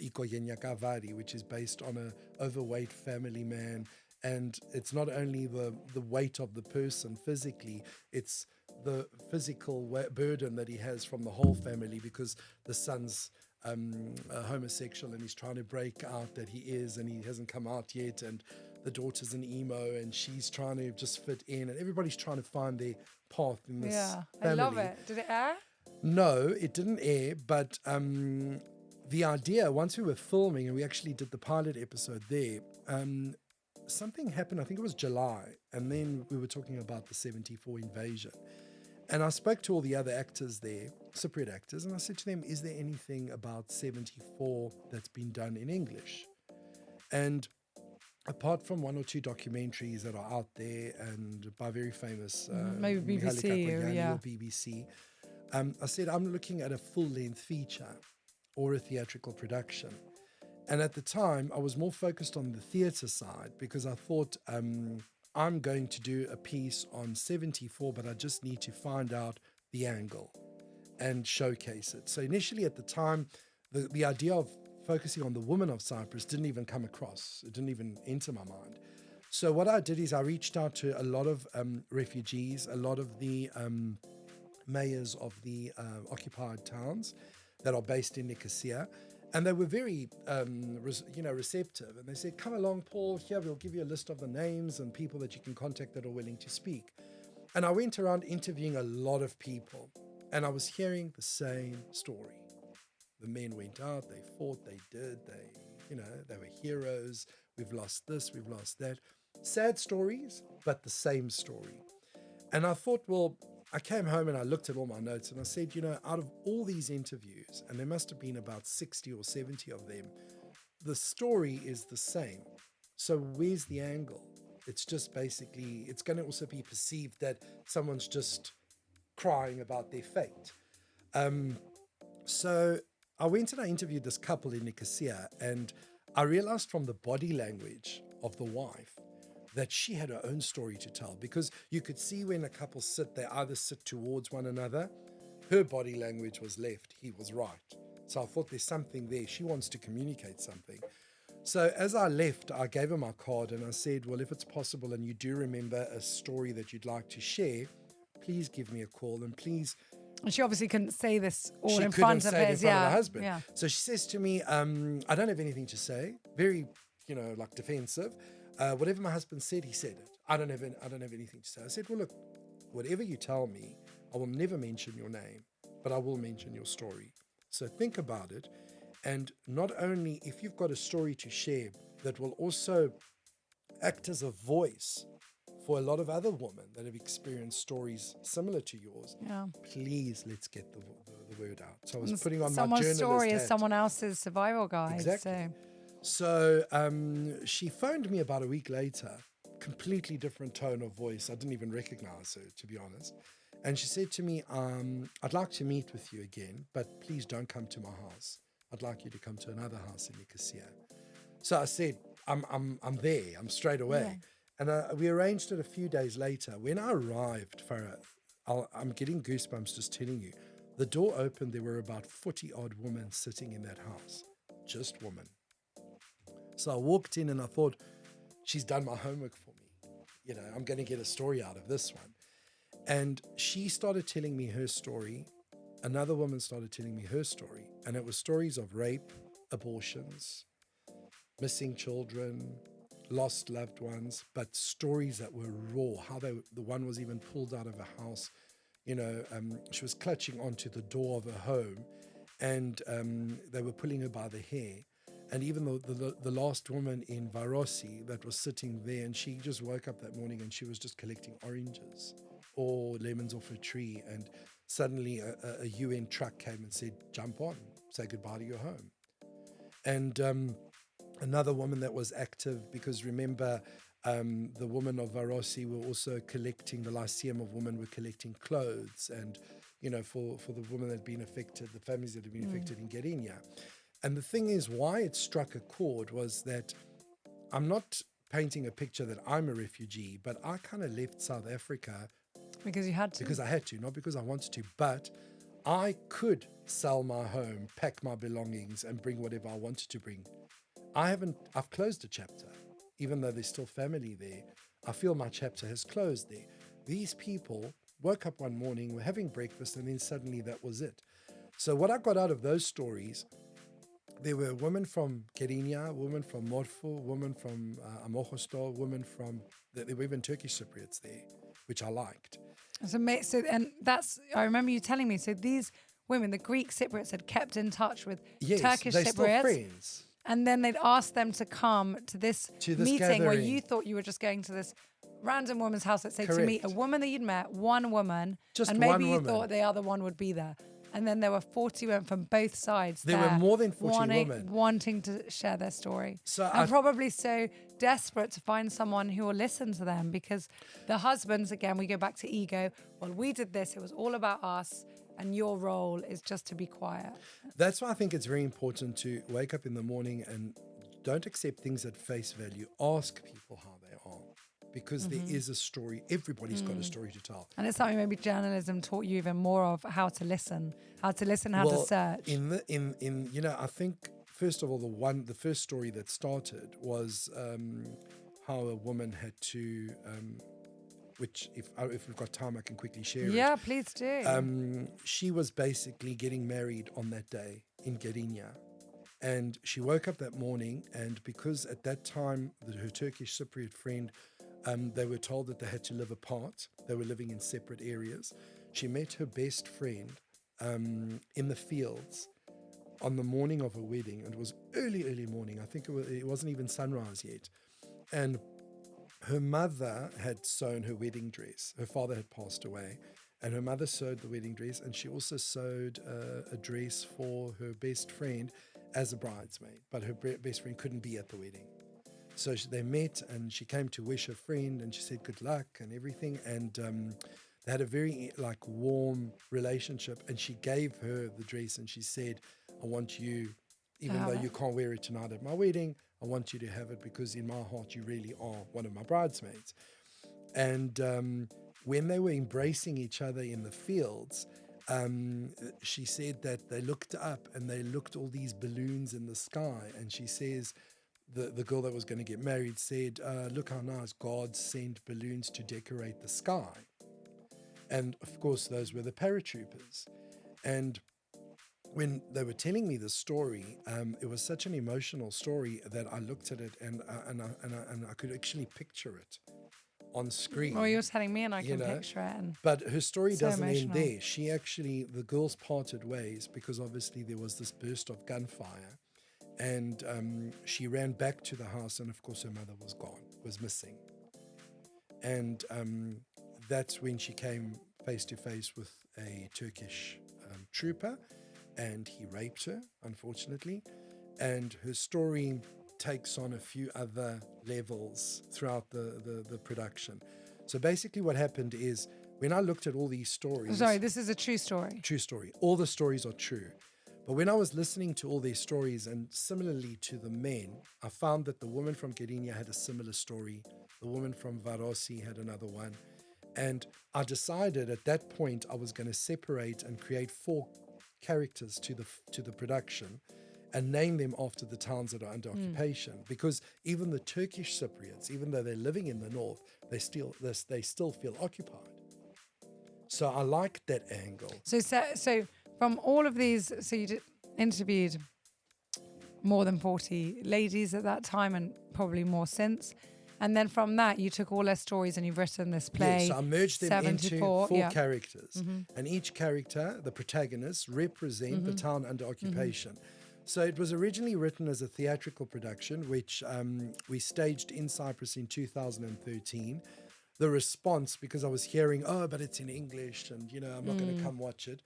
Iko Yenyakavari, which is based on an overweight family man. And it's not only the weight of the person physically, it's the physical burden that he has from the whole family, because the son's a homosexual and he's trying to break out that he is, and he hasn't come out yet, and the daughter's an emo and she's trying to just fit in, and everybody's trying to find their path in this family. I love it. Did it air? No, it didn't air, but the idea, once we were filming and we actually did the pilot episode there, something happened. I think it was July, and then we were talking about the 74 invasion. And I spoke to all the other actors there, Cypriot actors, and I said to them, is there anything about 74 that's been done in English? And apart from one or two documentaries that are out there and by very famous maybe BBC or BBC, I said, I'm looking at a full-length feature or a theatrical production. And at the time, I was more focused on the theatre side, because I thought I'm going to do a piece on 74, but I just need to find out the angle and showcase it. So initially at the time, the idea of focusing on the woman of Cyprus didn't even come across. It didn't even enter my mind. So what I did is I reached out to a lot of refugees, a lot of the mayors of the occupied towns that are based in Nicosia. And they were very, receptive. And they said, come along, Paul, here, we'll give you a list of the names and people that you can contact that are willing to speak. And I went around interviewing a lot of people, and I was hearing the same story. The men went out, they fought, they were heroes. We've lost this, we've lost that. Sad stories, but the same story. And I thought, well, I came home and I looked at all my notes and I said, out of all these interviews, and there must have been about 60 or 70 of them, the story is the same. So where's the angle? It's just basically, it's going to also be perceived that someone's just crying about their fate. So I went and I interviewed this couple in Nicosia, and I realized from the body language of the wife that she had her own story to tell, because you could see when a couple sit, they either sit towards one another. Her body language was left, he was right. So I thought there's something there. She wants to communicate something. So as I left, I gave her my card and I said, well, if it's possible and you do remember a story that you'd like to share, please give me a call, and please. And she obviously couldn't say this all she in couldn't front of say it in his, front of her husband. Yeah. So she says to me, I don't have anything to say. Very, defensive. Whatever my husband said, he said it. I don't have anything to say. I said, well, look, whatever you tell me, I will never mention your name, but I will mention your story. So think about it. And not only if you've got a story to share that will also act as a voice for a lot of other women that have experienced stories similar to yours, please let's get the word out. So I was putting on my journalist Someone's story hat. is someone else's survival guide. Exactly. So she phoned me about a week later, completely different tone of voice. I didn't even recognize her, to be honest. And she said to me, I'd like to meet with you again, but please don't come to my house. I'd like you to come to another house in Nicosia. So I said, I'm there. I'm straight away. Yeah. And we arranged it a few days later. When I arrived, Farah, I'm getting goosebumps just telling you. The door opened. There were about 40 odd women sitting in that house. Just women. So I walked in and I thought, she's done my homework for me. I'm going to get a story out of this one. And she started telling me her story. Another woman started telling me her story. And it was stories of rape, abortions, missing children, lost loved ones, but stories that were raw. How the one was even pulled out of a house. She was clutching onto the door of her home, and they were pulling her by the hair. And even the last woman in Varossi that was sitting there, and she just woke up that morning and she was just collecting oranges or lemons off a tree, and suddenly a UN truck came and said, jump on, say goodbye to your home. And another woman that was active, because remember, The women of Varosi were also collecting, the Lyceum of women were collecting clothes and, for the women that had been affected, the families that had been affected in Gerinia. And the thing is, why it struck a chord was that I'm not painting a picture that I'm a refugee, but I kind of left South Africa Because you had to. because I had to, not because I wanted to, but I could sell my home, pack my belongings, and bring whatever I wanted to bring. I've closed a chapter, even though there's still family there. I feel my chapter has closed there. These people woke up one morning, were having breakfast, and then suddenly that was it. So what I got out of those stories, there were women from Kerinia, women from Morfu, women from Amohosto, women from, there were even Turkish Cypriots there, which I liked. I remember you telling me, so these women, the Greek Cypriots, had kept in touch with Yes, Turkish they're Cypriots. still friends. And then they'd asked them to come to this meeting where gathering. you thought you were just going to this random woman's house, let's say, to Correct. meet a woman that you'd met, one woman, Just and maybe one you woman. thought the other one would be there. And then there were 40 women from both sides There were more than 40 women. wanting to share their story. So and probably so desperate to find someone who will listen to them, because the husbands, again, we go back to ego. Well, we did this. It was all about us. And your role is just to be quiet. That's why I think it's very important to wake up in the morning and don't accept things at face value. Ask people how they are, because there is a story. Everybody's got a story to tell. And it's something maybe journalism taught you even more of, how to listen, how to search. I think first of all, the first story that started was how a woman had to, which if we've got time, I can quickly share it. Yeah, please do. She was basically getting married on that day in Gerinia. And she woke up that morning, and because at that time, her Turkish Cypriot friend, they were told that they had to live apart. They were living in separate areas. She met her best friend in the fields on the morning of her wedding. And it was early morning. I think it wasn't even sunrise yet. And her mother had sewn her wedding dress. Her father had passed away. And her mother sewed the wedding dress. And she also sewed a dress for her best friend as a bridesmaid, but her best friend couldn't be at the wedding. So they met, and she came to wish her friend, and she said good luck and everything. And they had a very warm relationship. And she gave her the dress, and she said, I want you, even though you can't wear it tonight at my wedding, I want you to have it, because in my heart, you really are one of my bridesmaids. And when they were embracing each other in the fields, she said that they looked up and they looked all these balloons in the sky. And she says, the girl that was going to get married said, look how nice, God sent balloons to decorate the sky. And of course, those were the paratroopers. And when they were telling me the story, it was such an emotional story that I looked at it and I could actually picture it on screen. Well, you're telling me and I can picture it. But her story so doesn't emotional. end there. The girls parted ways because obviously there was this burst of gunfire. And she ran back to the house, and of course her mother was gone, was missing. And that's when she came face to face with a Turkish trooper, and he raped her, unfortunately. And her story takes on a few other levels throughout the production. So basically what happened is, when I looked at all these stories... Sorry, this is a true story. True story. All the stories are true. But when I was listening to all their stories, and similarly to the men, I found that the woman from Gerinia had a similar story. The woman from Varosi had another one. And I decided at that point I was going to separate and create 4 characters to the production and name them after the towns that are under occupation. Because even the Turkish Cypriots, even though they're living in the north, they still feel occupied. So I liked that angle. So from all of these, so you interviewed more than 40 ladies at that time, and probably more since. And then from that, you took all their stories and you've written this play. Yes, so I merged them into 4 yeah. characters. And each character, the protagonists, represent the town under occupation. So it was originally written as a theatrical production, which we staged in Cyprus in 2013. The response, because I was hearing, but it's in English and, I'm not going to come watch it.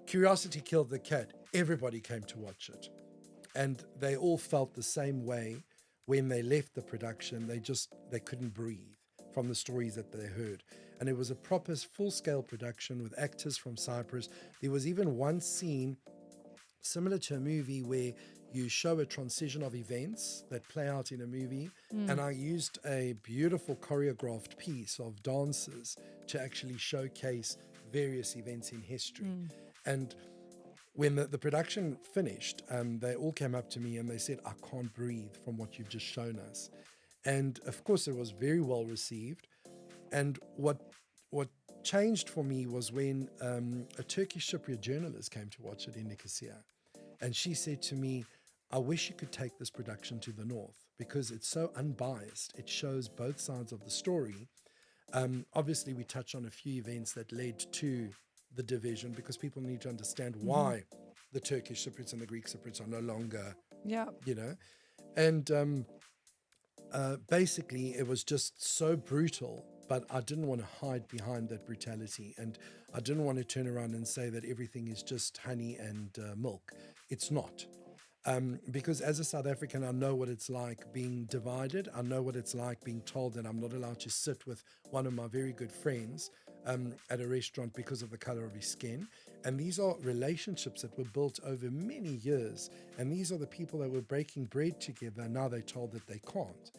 Curiosity killed the cat. Everybody came to watch it. And they all felt the same way when they left the production, they couldn't breathe from the stories that they heard. And it was a proper full-scale production with actors from Cyprus. There was even one scene similar to a movie where you show a transition of events that play out in a movie. And I used a beautiful choreographed piece of dancers to actually showcase various events in history. And when the production finished, they all came up to me and they said, I can't breathe from what you've just shown us. And of course, it was very well received. And what changed for me was when a Turkish Cypriot journalist came to watch it in Nicosia. And she said to me, I wish you could take this production to the north because it's so unbiased. It shows both sides of the story. Obviously, we touch on a few events that led to the division because people need to understand why the Turkish Cypriots and the Greek Cypriots are no longer, And basically, it was just so brutal, but I didn't want to hide behind that brutality. And I didn't want to turn around and say that everything is just honey and milk. It's not. Because as a South African, I know what it's like being divided. I know what it's like being told that I'm not allowed to sit with one of my very good friends at a restaurant because of the color of his skin. And these are relationships that were built over many years. And these are the people that were breaking bread together. Now they're told that they can't.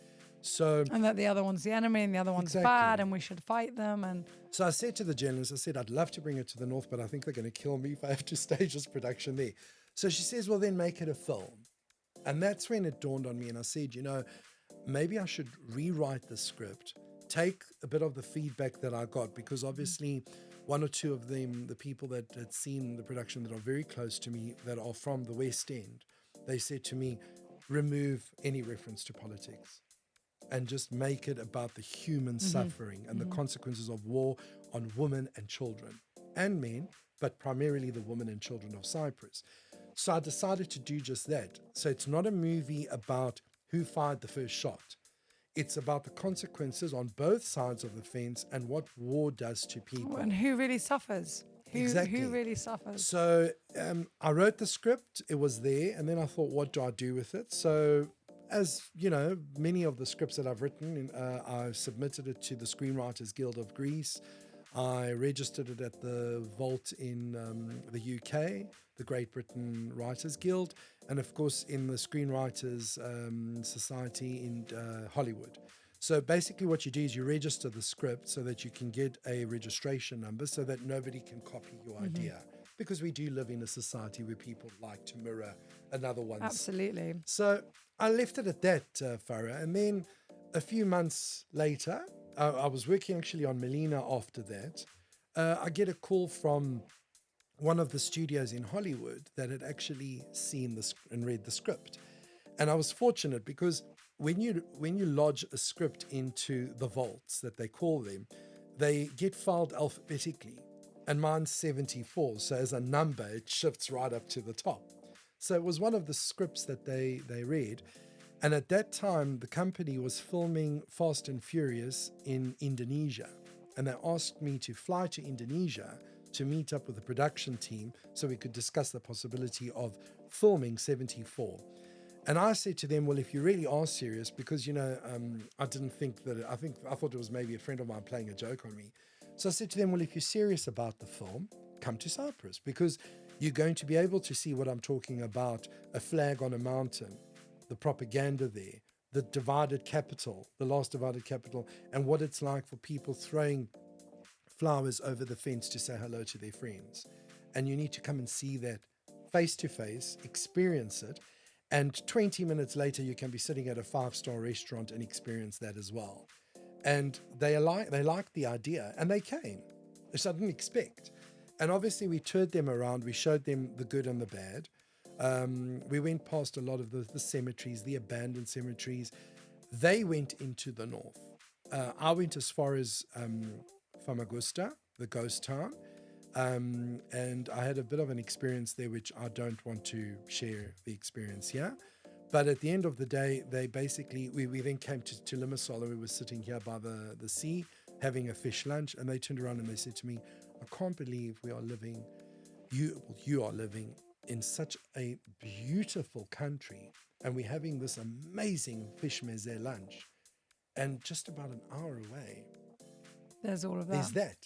And that the other one's the enemy and the other one's bad and we should fight them. And so I said to the journalist, I'd love to bring it to the north, but I think they're going to kill me if I have to stage this production there. So she says, well, then make it a film. And that's when it dawned on me. And I said, maybe I should rewrite the script, take a bit of the feedback that I got, because obviously one or two of them, the people that had seen the production that are very close to me, that are from the West End, they said to me, remove any reference to politics and just make it about the human suffering and the consequences of war on women and children and men, but primarily the women and children of Cyprus. So I decided to do just that. So it's not a movie about who fired the first shot. It's about the consequences on both sides of the fence and what war does to people. And who really suffers. Who really suffers. So I wrote the script. It was there. And then I thought, what do I do with it? So as you know, many of the scripts that I've written, I submitted it to the Screenwriters Guild of Greece. I registered it at the Vault in the UK, the Great Britain Writers Guild, and of course in the Screenwriters Society in Hollywood. So basically what you do is you register the script so that you can get a registration number so that nobody can copy your idea. Because we do live in a society where people like to mirror another one's. Absolutely. So I left it at that, Farah. And then a few months later, I was working actually on Melina after that. I get a call from one of the studios in Hollywood that had actually seen this and read the script. And I was fortunate because when you lodge a script into the vaults that they call them, they get filed alphabetically. And mine's 74. So as a number, it shifts right up to the top. So it was one of the scripts that they read. And at that time, the company was filming Fast and Furious in Indonesia. And they asked me to fly to Indonesia to meet up with the production team so we could discuss the possibility of filming 74. And I said to them, well, if you really are serious, because, I didn't think that, I thought it was maybe a friend of mine playing a joke on me. So I said to them, well, if you're serious about the film, come to Cyprus, because you're going to be able to see what I'm talking about, a flag on a mountain, the propaganda there, the divided capital, the last divided capital, and what it's like for people throwing flowers over the fence to say hello to their friends. And you need to come and see that face to face, experience it. And 20 minutes later, you can be sitting at a 5-star restaurant and experience that as well. And they liked the idea, and they came, which I didn't expect. And obviously, we toured them around. We showed them the good and the bad. We went past a lot of the cemeteries, the abandoned cemeteries. They went into the north. I went as far as Famagusta, the ghost town. And I had a bit of an experience there, which I don't want to share the experience here. But at the end of the day, they basically, we then came to Limassol, and we were sitting here by the sea, having a fish lunch, and they turned around and they said to me, I can't believe we are living, you are living in such a beautiful country, and we're having this amazing fish meze lunch, and just about an hour away, There's all of that. there's that.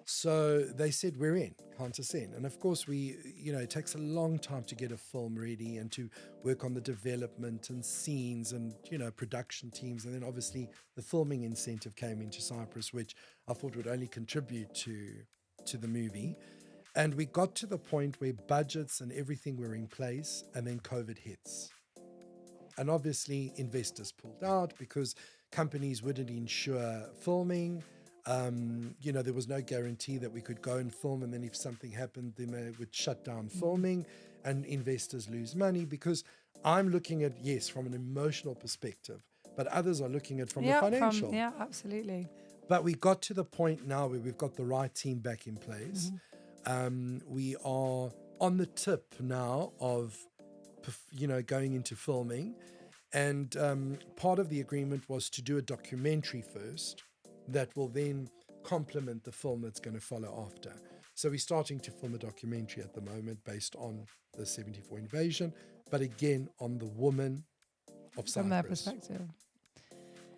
So they said, we're in, count us in. And of course, it takes a long time to get a film ready and to work on the development and scenes and, production teams. And then obviously the filming incentive came into Cyprus, which I thought would only contribute to the movie. And we got to the point where budgets and everything were in place, and then COVID hits. And obviously investors pulled out because companies wouldn't insure filming. There was no guarantee that we could go and film, and then if something happened, then they would shut down filming, and investors lose money. Because I'm looking at, yes, from an emotional perspective, but others are looking at from a financial. Yeah, absolutely. But we got to the point now where we've got the right team back in place. We are on the tip now of, going into filming. And part of the agreement was to do a documentary first that will then complement the film that's going to follow after. So we're starting to film a documentary at the moment based on the 74 invasion, but again, on the woman of Cyprus. From their perspective.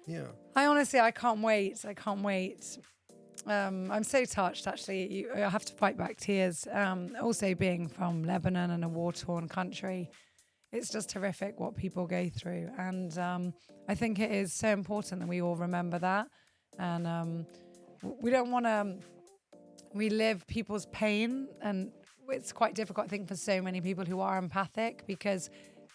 Yeah. I can't wait. I'm so touched, actually. I have to fight back tears. Also being from Lebanon and a war-torn country, it's just horrific what people go through. And I think it is so important that we all remember that. And we don't want to relive people's pain. And it's quite difficult, I think, for so many people who are empathic, because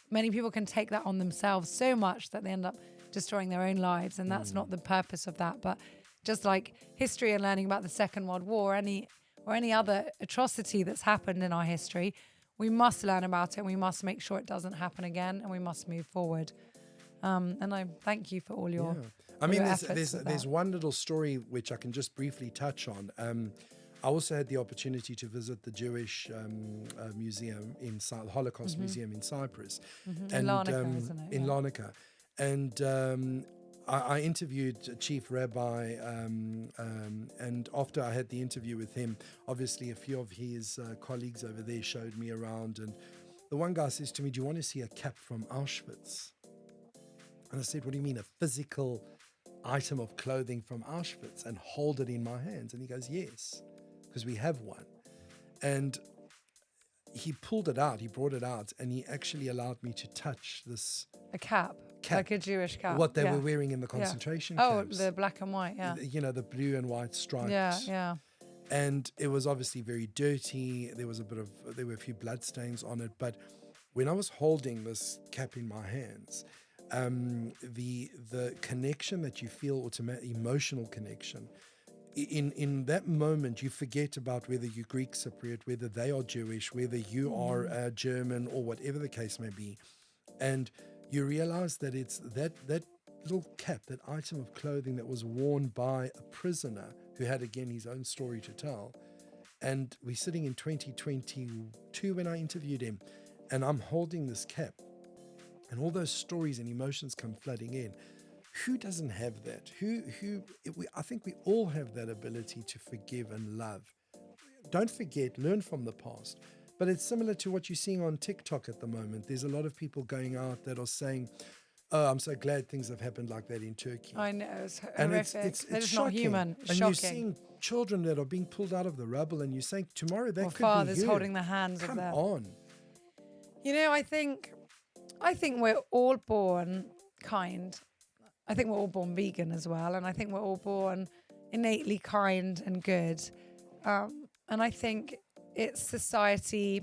many people can take that on themselves so much that they end up destroying their own lives. And that's not the purpose of that. But just like history and learning about the Second World War, or any other atrocity that's happened in our history, we must learn about it, and we must make sure it doesn't happen again, and we must move forward. And I thank you for all your there's one little story which I can just briefly touch on. I also had the opportunity to visit the Jewish museum the Holocaust Museum in Cyprus. In Larnaca, isn't it? In Larnaca. And I interviewed Chief Rabbi, and after I had the interview with him, obviously a few of his colleagues over there showed me around, and the one guy says to me, "Do you want to see a cap from Auschwitz?" And I said, "What do you mean, a physical item of clothing from Auschwitz?" And hold it in my hands. And he goes, "Yes, because we have one." And he pulled it out, he brought it out, and he actually allowed me to touch this A cap, like a Jewish cap. What they were wearing in the concentration camps. Oh, the black and white, yeah. The blue and white stripes. Yeah. And it was obviously very dirty. There were a few blood stains on it. But when I was holding this cap in my hands, the connection that you feel, emotional connection, in that moment you forget about whether you're Greek Cypriot, whether they are Jewish, whether you are German, or whatever the case may be, and you realize that it's that little cap, that item of clothing that was worn by a prisoner who had, again, his own story to tell. And we're sitting in 2022 when I interviewed him, and I'm holding this cap, and all those stories and emotions come flooding in. Who doesn't have that? I think we all have that ability to forgive and love. Don't forget, learn from the past. But it's similar to what you're seeing on TikTok at the moment. There's a lot of people going out that are saying, "Oh, I'm so glad things have happened like that in Turkey." I know, it's horrific. And it's They're just shocking. not human. It's and shocking. You're seeing children that are being pulled out of the rubble, and you're saying, tomorrow that could be fathers you. holding the hands of them. Come on. I think we're all born kind. I think we're all born vegan as well. And I think we're all born innately kind and good. And I think it's society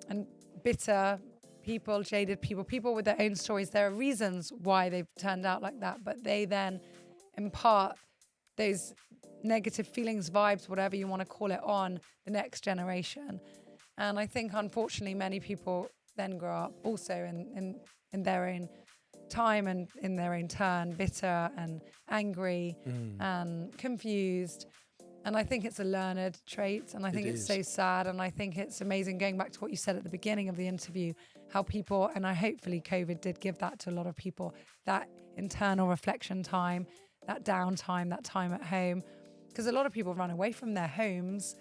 and bitter people, jaded people with their own stories. There are reasons why they've turned out like that, but they then impart those negative feelings, vibes, whatever you want to call it, on the next generation. And I think, unfortunately, many people then grow up also in their own time and in their own turn, bitter and angry and confused. And I think it's a learned trait, and I think it's so sad, and I think it's amazing, going back to what you said at the beginning of the interview, how people, and hopefully COVID did give that to a lot of people, that internal reflection time, that downtime, that time at home. Because a lot of people run away from their homes,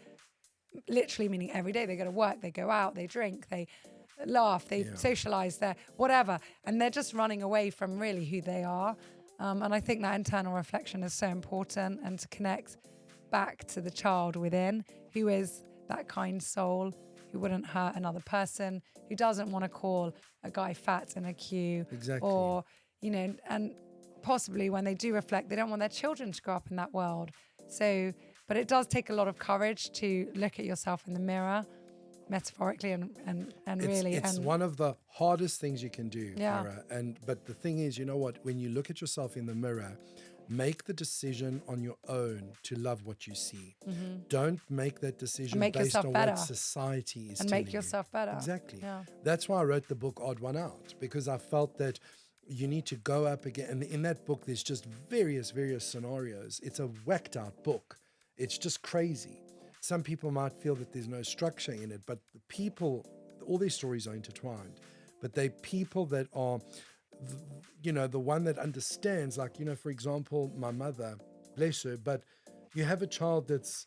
literally meaning every day. They go to work, they go out, they drink, they laugh, they socialize, they're whatever. And they're just running away from really who they are. And I think that internal reflection is so important, and to connect back to the child within, who is that kind soul, who wouldn't hurt another person, who doesn't want to call a guy fat in a queue. Exactly. Or, and possibly when they do reflect, they don't want their children to grow up in that world. So, but it does take a lot of courage to look at yourself in the mirror, metaphorically and really. It's and one of the hardest things you can do, Yeah. Farah. But the thing is, you know what? When you look at yourself in the mirror, make the decision on your own to love what you see. Don't make that decision make based yourself on better. what society is and telling make yourself you. better. Exactly. Yeah. That's why I wrote the book Odd One Out, because I felt that you need to go up again. And in that book, there's just various scenarios. It's a whacked out book. It's just crazy. Some people might feel that there's no structure in it, but the people, all these stories are intertwined. But they're people that are, the one that understands, like, for example, my mother, bless her, but you have a child that's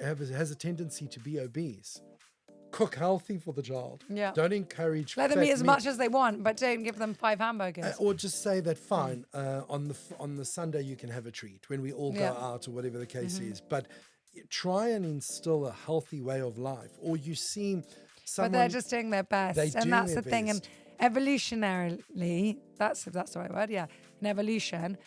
has a tendency to be obese. Cook healthy for the child. Yeah. Don't encourage Let them fat eat as meat. much as they want, but don't give them 5 hamburgers. Or just say that, fine, on the Sunday you can have a treat when we all go out or whatever the case is. But try and instill a healthy way of life. Or you see someone... But they're just doing their best. And that's the thing. And evolutionarily, that's the right word, yeah. In evolution,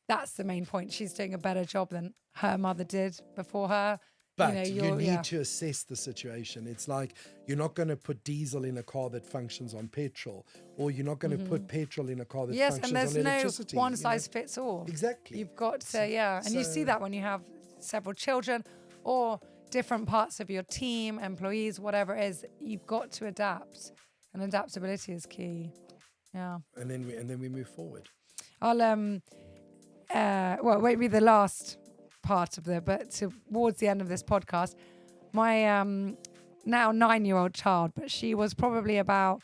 that's the main point. She's doing a better job than her mother did before her. But you need to assess the situation. It's like you're not going to put diesel in a car that functions on petrol, or you're not going to put petrol in a car that functions on electricity. Yes, and there's no one size fits all. Exactly. You've got to, and you see that when you have several children or different parts of your team, employees, whatever it is, you've got to adapt, and adaptability is key. Yeah. And then we move forward. I'll it won't be the last part of but towards the end of this podcast, my now 9-year-old child, but she was probably about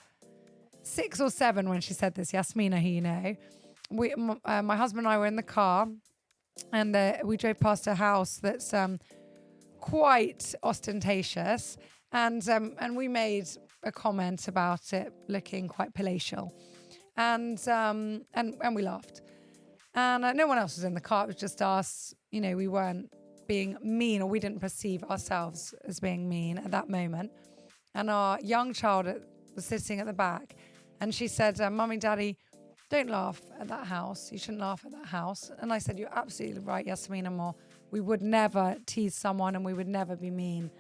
6 or 7 when she said this, Yasmina, who you know, my husband and I were in the car, and we drove past a house that's quite ostentatious, and we made a comment about it looking quite palatial, and we laughed. And no one else was in the car. It was just us. We weren't being mean, or we didn't perceive ourselves as being mean at that moment. And our young child was sitting at the back, and she said, Mummy, Daddy, don't laugh at that house. You shouldn't laugh at that house. And I said, you're absolutely right, Yasmina Moore. We would never tease someone, and we would never be mean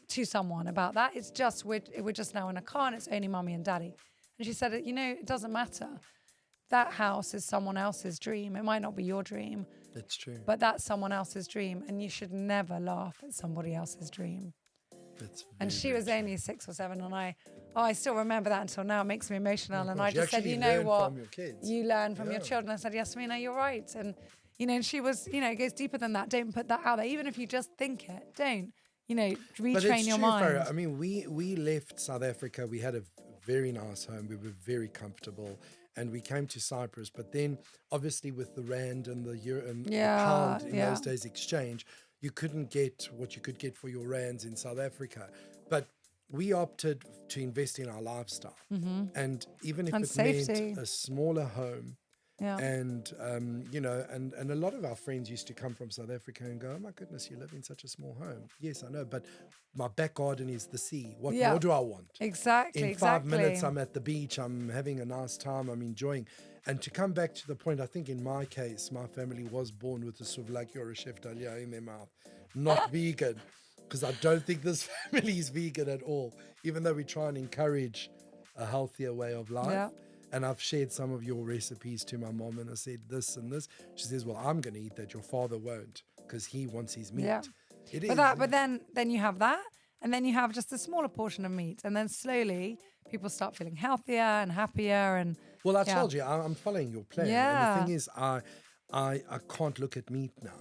to someone about that. It's just, we're just now in a car, and it's only Mummy and Daddy. And she said, it doesn't matter. That house is someone else's dream. It might not be your dream. That's true. But that's someone else's dream, and you should never laugh at somebody else's dream. And she was only 6 or 7, and I still remember that until now. It makes me emotional. And I just said, you know what? You learn from your children. I said, Yasmina, you're right. And, and she was, it goes deeper than that. Don't put that out there. Even if you just think it, don't, retrain your mind. Farah. I mean, we left South Africa. We had a very nice home. We were very comfortable. And we came to Cyprus, but then obviously with the rand and the euro and the pound in those days exchange, you couldn't get what you could get for your rands in South Africa. But we opted to invest in our lifestyle, and even if it meant a smaller home, and and a lot of our friends used to come from South Africa and go, "Oh my goodness, you live in such a small home." Yes, I know, but my back garden is the sea. What more do I want? Exactly. In 5 minutes, I'm at the beach. I'm having a nice time. I'm enjoying. And to come back to the point, I think in my case, my family was born with a souvlaki or a chef d'Italia in their mouth, not vegan, because I don't think this family is vegan at all. Even though we try and encourage a healthier way of life. Yeah. And I've shared some of your recipes to my mom, and I said this and this. She says, well, I'm going to eat that. Your father won't, because he wants his meat. Yeah. It is. But then you have that, and then you have just a smaller portion of meat. And then slowly people start feeling healthier and happier. And well, I told you, I'm following your plan. Yeah. And the thing is, I can't look at meat now.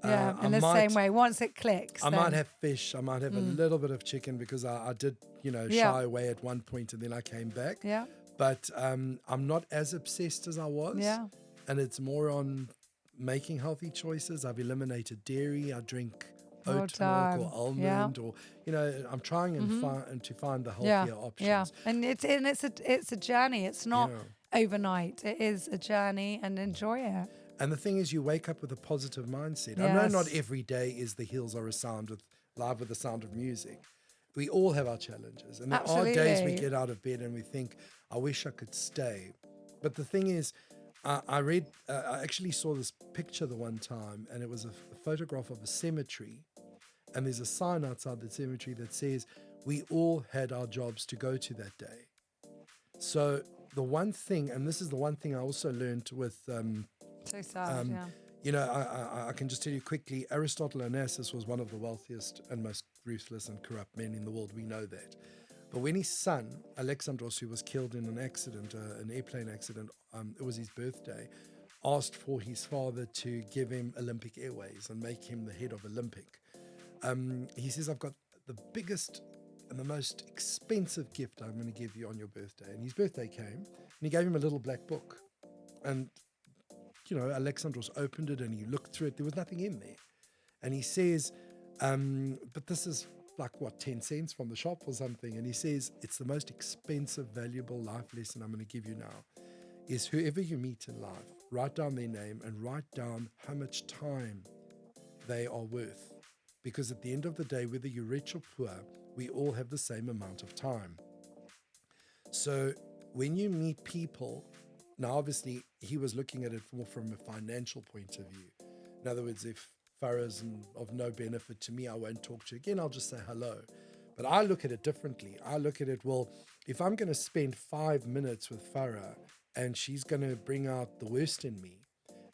Yeah, in the same way. Once it clicks, I might have fish. I might have a little bit of chicken, because I did, shy away at one point, and then I came back. Yeah. But I'm not as obsessed as I was. Yeah. And it's more on making healthy choices. I've eliminated dairy. I drink Well oat milk done. or almond, or I'm trying and to find the healthier options. Yeah, and it's a journey. It's not overnight. It is a journey, and enjoy it. And the thing is, you wake up with a positive mindset. I know not Yes. every day is the hills are a sound with live with the sound of music. We all have our challenges, and there are days we Absolutely. get out of bed and we think, "I wish I could stay." But the thing is, I actually saw this picture the one time, and it was a photograph of a cemetery, and there's a sign outside the cemetery that says, "We all had our jobs to go to that day." So the one thing, and this is the one thing I also learned with. So sad. I can just tell you quickly, Aristotle Onassis was one of the wealthiest and most ruthless and corrupt men in the world. We know that. But when his son, Alexandros, who was killed in an accident, an airplane accident, it was his birthday, asked for his father to give him Olympic Airways and make him the head of Olympic. He says, "I've got the biggest and the most expensive gift I'm going to give you on your birthday." And his birthday came, and he gave him a little black book. And Alexandros opened it and he looked through it. There was nothing in there. And he says, but this is like, 10 cents from the shop or something. And he says, "It's the most expensive, valuable life lesson I'm going to give you now, is whoever you meet in life, write down their name and write down how much time they are worth. Because at the end of the day, whether you're rich or poor, we all have the same amount of time. So when you meet people," now obviously he was looking at it more from a financial point of view. In other words, if Farah's of no benefit to me, I won't talk to you again, I'll just say hello. But I look at it differently. I look at it, well, if I'm going to spend 5 minutes with Farah and she's going to bring out the worst in me,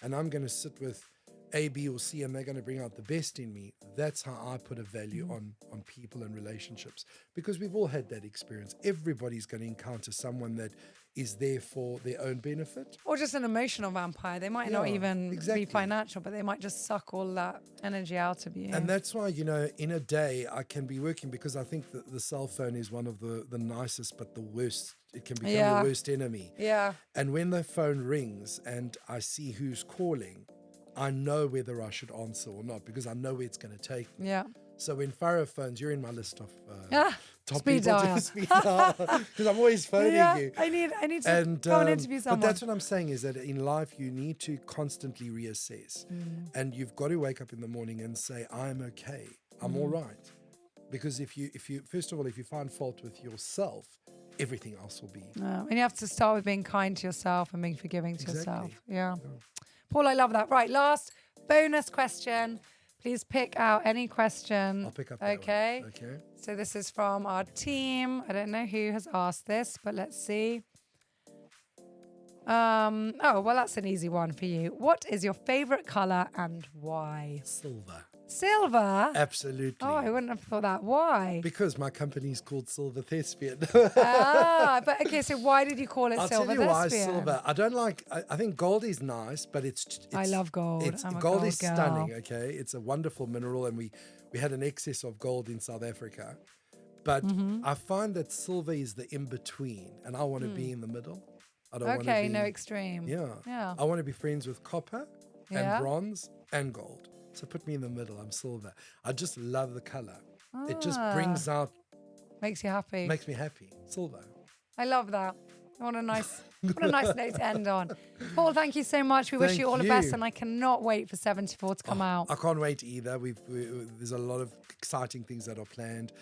and I'm going to sit with A, B, or C, and they're going to bring out the best in me, that's how I put a value on people and relationships. Because we've all had that experience. Everybody's going to encounter someone that is there for their own benefit. Or just an emotional vampire. They might not even be financial, but they might just suck all that energy out of you. And that's why, in a day I can be working, because I think that the cell phone is one of the nicest, but the worst. It can become your worst enemy. Yeah. And when the phone rings and I see who's calling, I know whether I should answer or not, because I know where it's going to take me. Yeah. So when Farah phones, you're in my list of top speed people dial. to speed dial, because I'm always phoning you. I need to come and interview someone. But that's what I'm saying, is that in life you need to constantly reassess, and you've got to wake up in the morning and say, "I'm okay, I'm all right." Because if you first of all, if you find fault with yourself, everything else will be. And you have to start with being kind to yourself and being forgiving to yourself. Yeah. Paul, I love that. Right, last bonus question. Please pick out any question. I'll pick up that Okay. one. Okay. So this is from our team. I don't know who has asked this, but let's see. Well, that's an easy one for you. What is your favorite color and why? Silver. Silver? Absolutely. Oh, I wouldn't have thought that. Why? Because my company's called Silver Thespian. But okay, so why did you call it I'll Silver tell you why Thespian? silver. I don't like. I think gold is nice, but it's I love gold. I'm a gold gold is girl. stunning. Okay, it's a wonderful mineral, and we had an excess of gold in South Africa. But I find that silver is the in between, and I want to be in the middle. I don't want to be no extreme. Yeah. I want to be friends with copper and bronze and gold. So put me in the middle. I'm silver. I just love the color. It just brings out. Makes you happy. Makes me happy. Silver. I love that. What a nice note to end on. Paul, thank you so much. We wish you all the best, and I cannot wait for 74 to come out. I can't wait either. There's a lot of exciting things that are planned.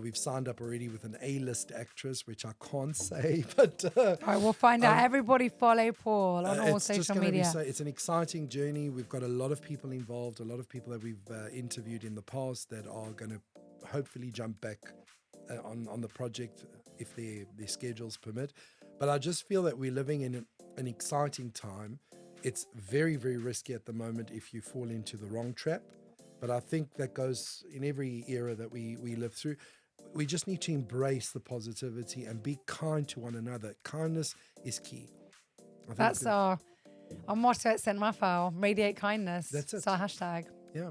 We've signed up already with an A-list actress, which I can't say, but all right, we'll find out. Everybody follow Paul on all social media. It's an exciting journey. We've got a lot of people involved, a lot of people that we've interviewed in the past that are going to hopefully jump back on the project if their schedules permit. But I just feel that we're living in an exciting time. It's very, very risky at the moment if you fall into the wrong trap. But I think that goes in every era that we live through. We just need to embrace the positivity and be kind to one another. Kindness is key. That's our motto at St. Raphael, radiate kindness. That's it. It's our hashtag. Yeah.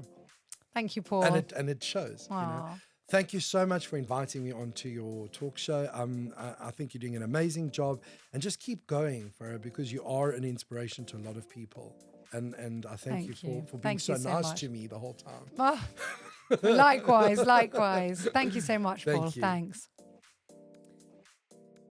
Thank you, Paul. And it shows. Thank you so much for inviting me onto your talk show. I think you're doing an amazing job. And just keep going, Farah, because you are an inspiration to a lot of people. And I thank you for being Thank so you so nice much. to me the whole time. Oh, likewise. Thank you so much, Thank Paul. you. Thanks.